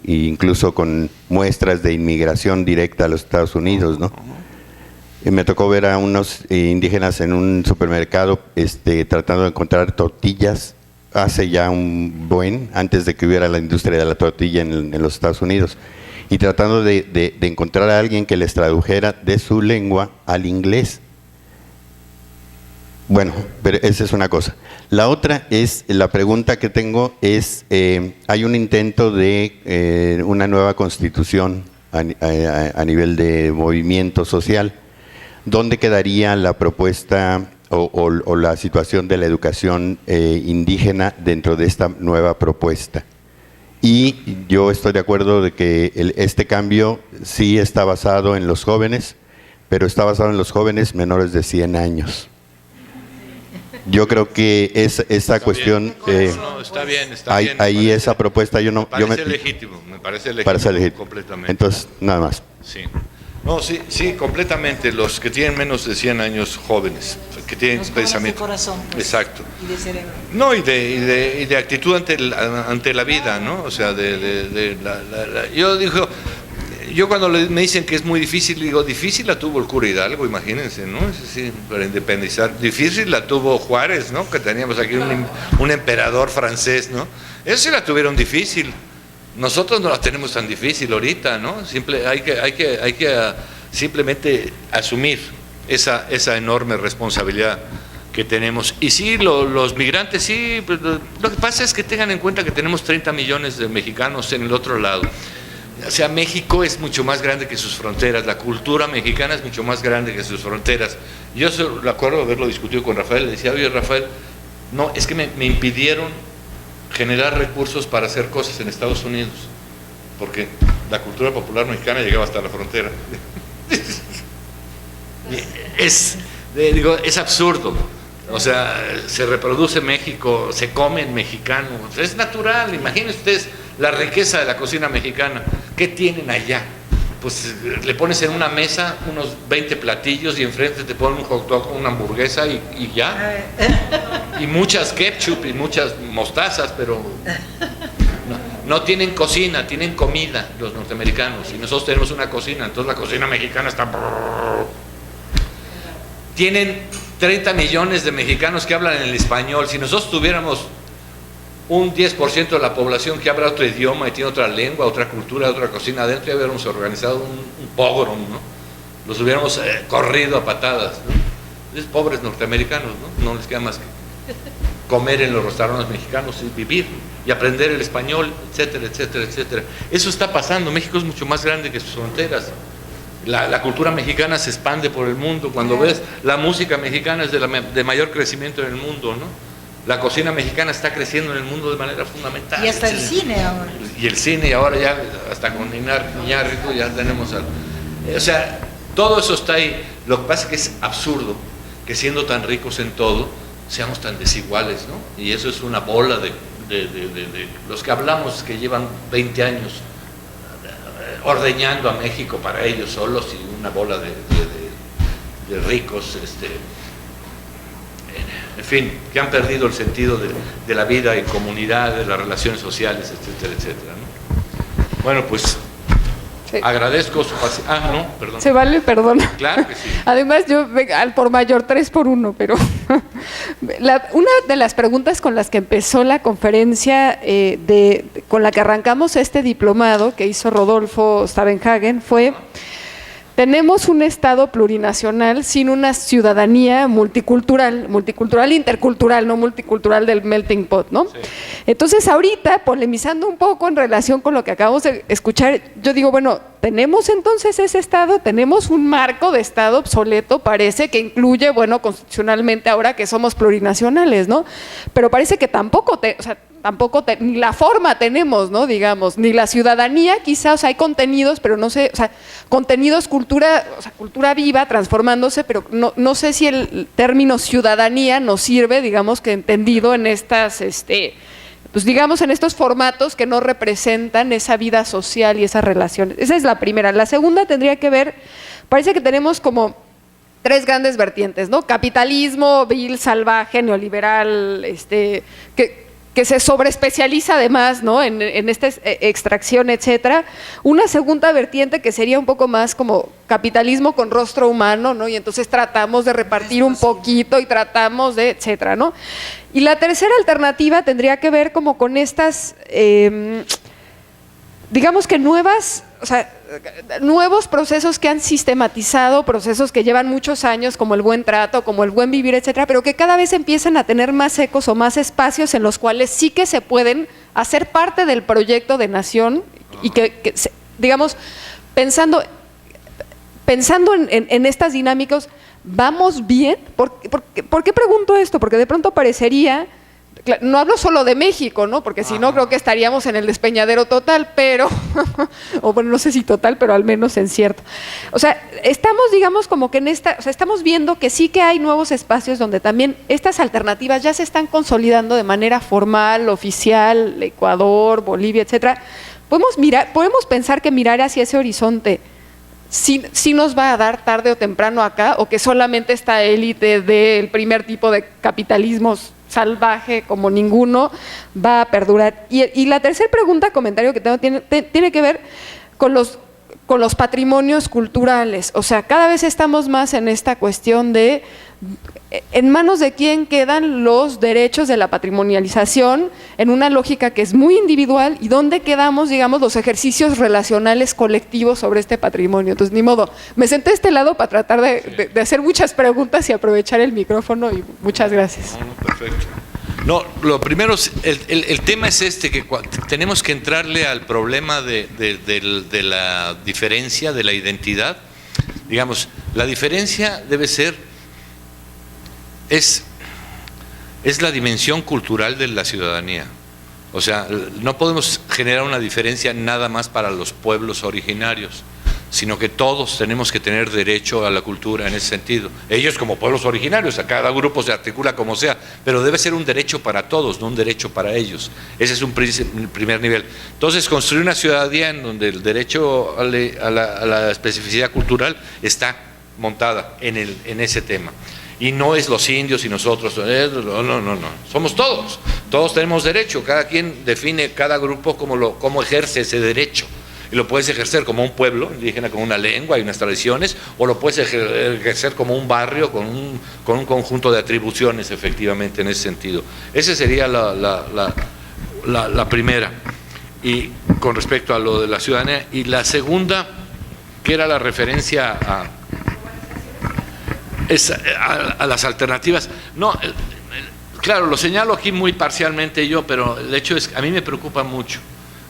incluso con muestras de inmigración directa a los Estados Unidos, ¿no? Me tocó ver a unos indígenas en un supermercado tratando de encontrar tortillas hace ya antes de que hubiera la industria de la tortilla en los Estados Unidos, y tratando de encontrar a alguien que les tradujera de su lengua al inglés. Bueno, pero esa es una cosa. La otra es, la pregunta que tengo es, hay un intento de una nueva constitución a nivel de movimiento social. ¿Dónde quedaría la propuesta o la situación de la educación indígena dentro de esta nueva propuesta? Y yo estoy de acuerdo de que este cambio sí está basado en los jóvenes, pero está basado en los jóvenes menores de 100 años. Yo creo que esa cuestión... está bien. Ahí esa propuesta me parece legítimo completamente. Entonces, nada más. Sí. No, sí, completamente. Los que tienen menos de 100 años jóvenes, que tienen pensamiento. De corazón. Pues, exacto. Y de cerebro. No, y de actitud ante la vida, ¿no? O sea, yo cuando me dicen que es muy difícil, digo, difícil la tuvo el cura Hidalgo, imagínense, ¿no? Sí, para independizar. Difícil la tuvo Juárez, ¿no? Que teníamos aquí un emperador francés, ¿no? Eso sí la tuvieron difícil. Nosotros no la tenemos tan difícil ahorita, ¿no? Hay que simplemente asumir esa enorme responsabilidad que tenemos. Y sí, los migrantes, sí, pues, lo que pasa es que tengan en cuenta que tenemos 30 millones de mexicanos en el otro lado. O sea, México es mucho más grande que sus fronteras, la cultura mexicana es mucho más grande que sus fronteras. Yo me acuerdo de haberlo discutido con Rafael, le decía, oye Rafael, no, es que me impidieron generar recursos para hacer cosas en Estados Unidos, porque la cultura popular mexicana llegaba hasta la frontera. Es absurdo. O sea, se reproduce México, se come en mexicano, es natural. Imagínense ustedes la riqueza de la cocina mexicana. ¿Qué tienen allá? Pues le pones en una mesa unos 20 platillos y enfrente te ponen un hot dog, una hamburguesa y ya. Y muchas ketchup y muchas mostazas, pero no tienen cocina, tienen comida los norteamericanos. Y nosotros tenemos una cocina, entonces la cocina mexicana está... Tienen 30 millones de mexicanos que hablan en el español. Si nosotros tuviéramos un 10% de la población que habla otro idioma y tiene otra lengua, otra cultura, otra cocina adentro, ya hubiéramos organizado un pogrom, ¿no? Los hubiéramos corrido a patadas, ¿no? Es pobres norteamericanos, ¿no? No les queda más que comer en los restaurantes mexicanos y vivir y aprender el español, etcétera, etcétera, etcétera. Eso está pasando. México es mucho más grande que sus fronteras. La cultura mexicana se expande por el mundo. Cuando ves la música mexicana es de mayor crecimiento en el mundo, ¿no? La cocina mexicana está creciendo en el mundo de manera fundamental. Y hasta el cine ahora. Y el cine, y ahora ya hasta con Iñárritu ya tenemos o sea, todo eso está ahí. Lo que pasa es que es absurdo que siendo tan ricos en todo, seamos tan desiguales, ¿no? Y eso es una bola de los que hablamos que llevan 20 años ordeñando a México para ellos solos, y una bola de ricos, en fin, que han perdido el sentido de la vida en comunidad, de las relaciones sociales, etcétera, etcétera, ¿no? Bueno, pues sí. Agradezco su paciencia. No, perdón. ¿Se vale? Perdón. Claro que sí. Además, yo al por mayor 3 por 1, pero Una de las preguntas con las que empezó la conferencia, con la que arrancamos este diplomado que hizo Rodolfo Stavenhagen fue: tenemos un Estado plurinacional sin una ciudadanía multicultural intercultural, no multicultural del melting pot, ¿no? Sí. Entonces, ahorita, polemizando un poco en relación con lo que acabamos de escuchar, yo digo, bueno, ¿tenemos entonces ese Estado? ¿Tenemos un marco de Estado obsoleto? Parece que incluye, bueno, constitucionalmente ahora que somos plurinacionales, ¿no? Pero parece que tampoco ni la forma tenemos, ¿no? Digamos, ni la ciudadanía, quizás, o sea, hay contenidos, pero no sé, o sea, contenidos, cultura viva, transformándose, pero no sé si el término ciudadanía nos sirve, digamos, que entendido en estas, pues digamos, en estos formatos que no representan esa vida social y esas relaciones. Esa es la primera. La segunda tendría que ver, parece que tenemos como tres grandes vertientes, ¿no? Capitalismo, vil, salvaje, neoliberal, que se sobreespecializa además, ¿no? en esta extracción, etcétera. Una segunda vertiente que sería un poco más como capitalismo con rostro humano, ¿no? Y entonces tratamos de repartir un poquito y tratamos de, etcétera, ¿no? Y la tercera alternativa tendría que ver como con estas, digamos que nuevos procesos que han sistematizado, procesos que llevan muchos años, como el buen trato, como el buen vivir, etcétera, pero que cada vez empiezan a tener más ecos o más espacios en los cuales sí que se pueden hacer parte del proyecto de nación y que digamos, pensando en estas dinámicas, ¿vamos bien? ¿Por qué pregunto esto? Porque de pronto parecería, no hablo solo de México, ¿no? Porque si no creo que estaríamos en el despeñadero total, pero, o bueno, no sé si total, pero al menos en cierto. O sea, estamos, digamos, como que estamos viendo que sí que hay nuevos espacios donde también estas alternativas ya se están consolidando de manera formal, oficial, Ecuador, Bolivia, etcétera. Podemos pensar que mirar hacia ese horizonte sí nos va a dar tarde o temprano acá, o que solamente esta élite del primer tipo de capitalismo salvaje como ninguno va a perdurar. Y la tercera pregunta, comentario que tengo, tiene que ver con los patrimonios culturales. O sea, cada vez estamos más en esta cuestión de en manos de quién quedan los derechos de la patrimonialización en una lógica que es muy individual, y dónde quedamos, digamos, los ejercicios relacionales colectivos sobre este patrimonio. Entonces, ni modo, me senté a este lado para tratar de hacer muchas preguntas y aprovechar el micrófono, y muchas gracias. Perfecto. No, lo primero, el tema es que tenemos que entrarle al problema de la diferencia, de la identidad. Digamos, la diferencia debe ser es la dimensión cultural de la ciudadanía. O sea, no podemos generar una diferencia nada más para los pueblos originarios, sino que todos tenemos que tener derecho a la cultura en ese sentido. Ellos como pueblos originarios, a cada grupo se articula como sea, pero debe ser un derecho para todos, no un derecho para ellos. Ese es un primer nivel. Entonces, construir una ciudadanía en donde el derecho a la especificidad cultural está montada en ese tema. Y no es los indios y nosotros, no, somos todos tenemos derecho, cada quien define cada grupo cómo ejerce ese derecho, y lo puedes ejercer como un pueblo indígena con una lengua y unas tradiciones, o lo puedes ejercer como un barrio con un conjunto de atribuciones, efectivamente, en ese sentido. Esa sería la primera, y con respecto a lo de la ciudadanía. Y la segunda, que era la referencia a las alternativas. No, claro, lo señalo aquí muy parcialmente yo, pero el hecho es que a mí me preocupa mucho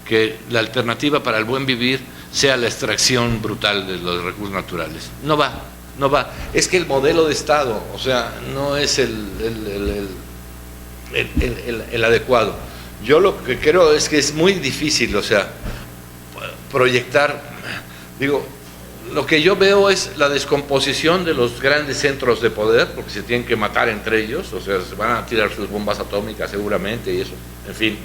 que la alternativa para el buen vivir sea la extracción brutal de los recursos naturales. No va. Es que el modelo de Estado, o sea, no es el adecuado. Yo lo que creo es que es muy difícil, o sea, proyectar, digo, lo que yo veo es la descomposición de los grandes centros de poder, porque se tienen que matar entre ellos, o sea, se van a tirar sus bombas atómicas seguramente y eso, en fin,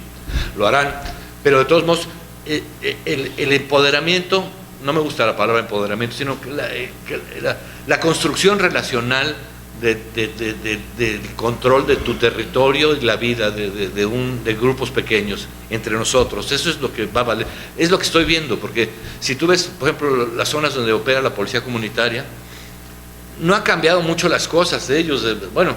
lo harán. Pero de todos modos, el empoderamiento, no me gusta la palabra empoderamiento, sino la construcción relacional del control de tu territorio y la vida de grupos pequeños entre nosotros. Eso es lo que va a valer, es lo que estoy viendo, porque si tú ves, por ejemplo, las zonas donde opera la policía comunitaria, no han cambiado mucho las cosas de ellos. Bueno,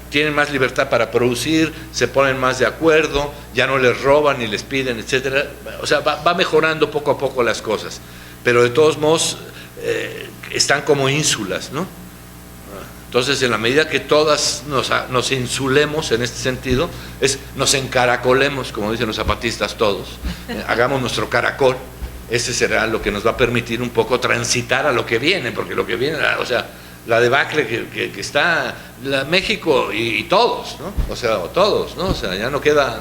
tienen más libertad para producir, se ponen más de acuerdo, ya no les roban ni les piden, etcétera. O sea, va mejorando poco a poco las cosas, pero de todos modos están como ínsulas, ¿no? Entonces, en la medida que todas nos insulemos en este sentido, nos encaracolemos, como dicen los zapatistas todos, hagamos nuestro caracol. Ese será lo que nos va a permitir un poco transitar a lo que viene, porque lo que viene, o sea, la debacle que está México y todos, ¿no? O sea, todos, ¿no? O sea, ya no queda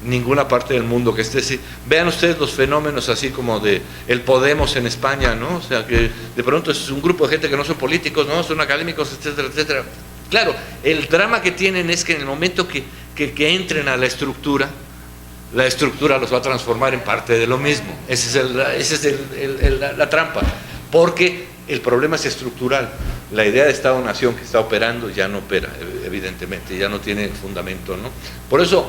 ninguna parte del mundo que esté así. Vean ustedes los fenómenos así como de el Podemos en España, ¿no? O sea, que de pronto es un grupo de gente que no son políticos, no son académicos, etcétera, etcétera. Claro, el drama que tienen es que en el momento que entren a la estructura los va a transformar en parte de lo mismo. Esa es la trampa, porque el problema es estructural. La idea de Estado-Nación que está operando ya no opera, evidentemente, ya no tiene fundamento, ¿no? Por eso,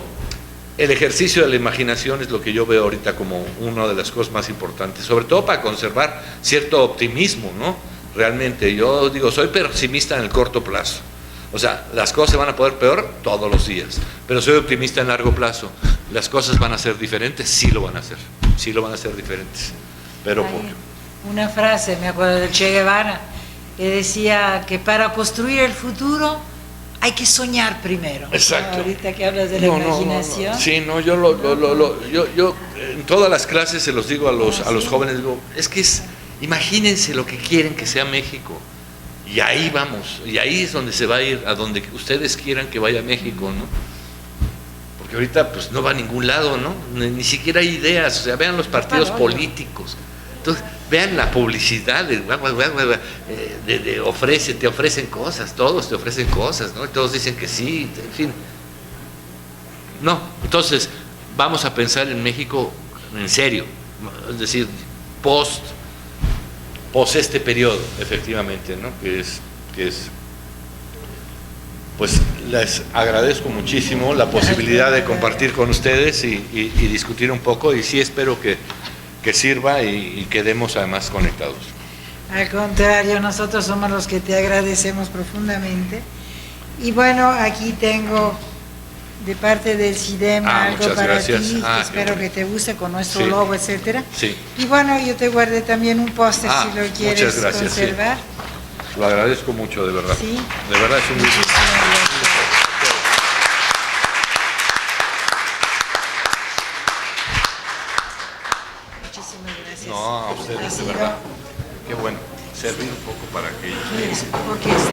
el ejercicio de la imaginación es lo que yo veo ahorita como una de las cosas más importantes, sobre todo para conservar cierto optimismo, ¿no? Realmente, yo digo, soy pesimista en el corto plazo. O sea, las cosas se van a poner peor todos los días, pero soy optimista en largo plazo. Las cosas van a ser diferentes, sí lo van a hacer diferentes, pero poco. Una frase, me acuerdo del Che Guevara, que decía que para construir el futuro hay que soñar primero. Exacto. Ahorita que hablas de la imaginación. No. Sí, no, yo en todas las clases se los digo a los jóvenes, digo, imagínense lo que quieren que sea México. Y ahí vamos, y ahí es donde se va a ir, a donde ustedes quieran que vaya México, ¿no? Porque ahorita pues no va a ningún lado, ¿no? Ni siquiera hay ideas, o sea, vean los partidos políticos. Entonces, vean la publicidad, te ofrecen cosas, todos te ofrecen cosas, ¿no? Y todos dicen que sí, en fin. No, entonces, vamos a pensar en México en serio, es decir, post este periodo, efectivamente, ¿no? Que es pues les agradezco muchísimo la posibilidad de compartir con ustedes y discutir un poco, y sí espero que sirva y quedemos además conectados. Al contrario, nosotros somos los que te agradecemos profundamente. Y bueno, aquí tengo de parte del CIDEMA algo para gracias. ti, que espero que te guste con nuestro logo, etcétera. Sí. Y bueno, yo te guardé también un póster si lo quieres muchas gracias, conservar. Sí. Lo agradezco mucho, de verdad. Sí. De verdad es un gusto. Muchísimas gracias. No, a ustedes, de verdad. Qué bueno. Servir un poco para que ellos. Porque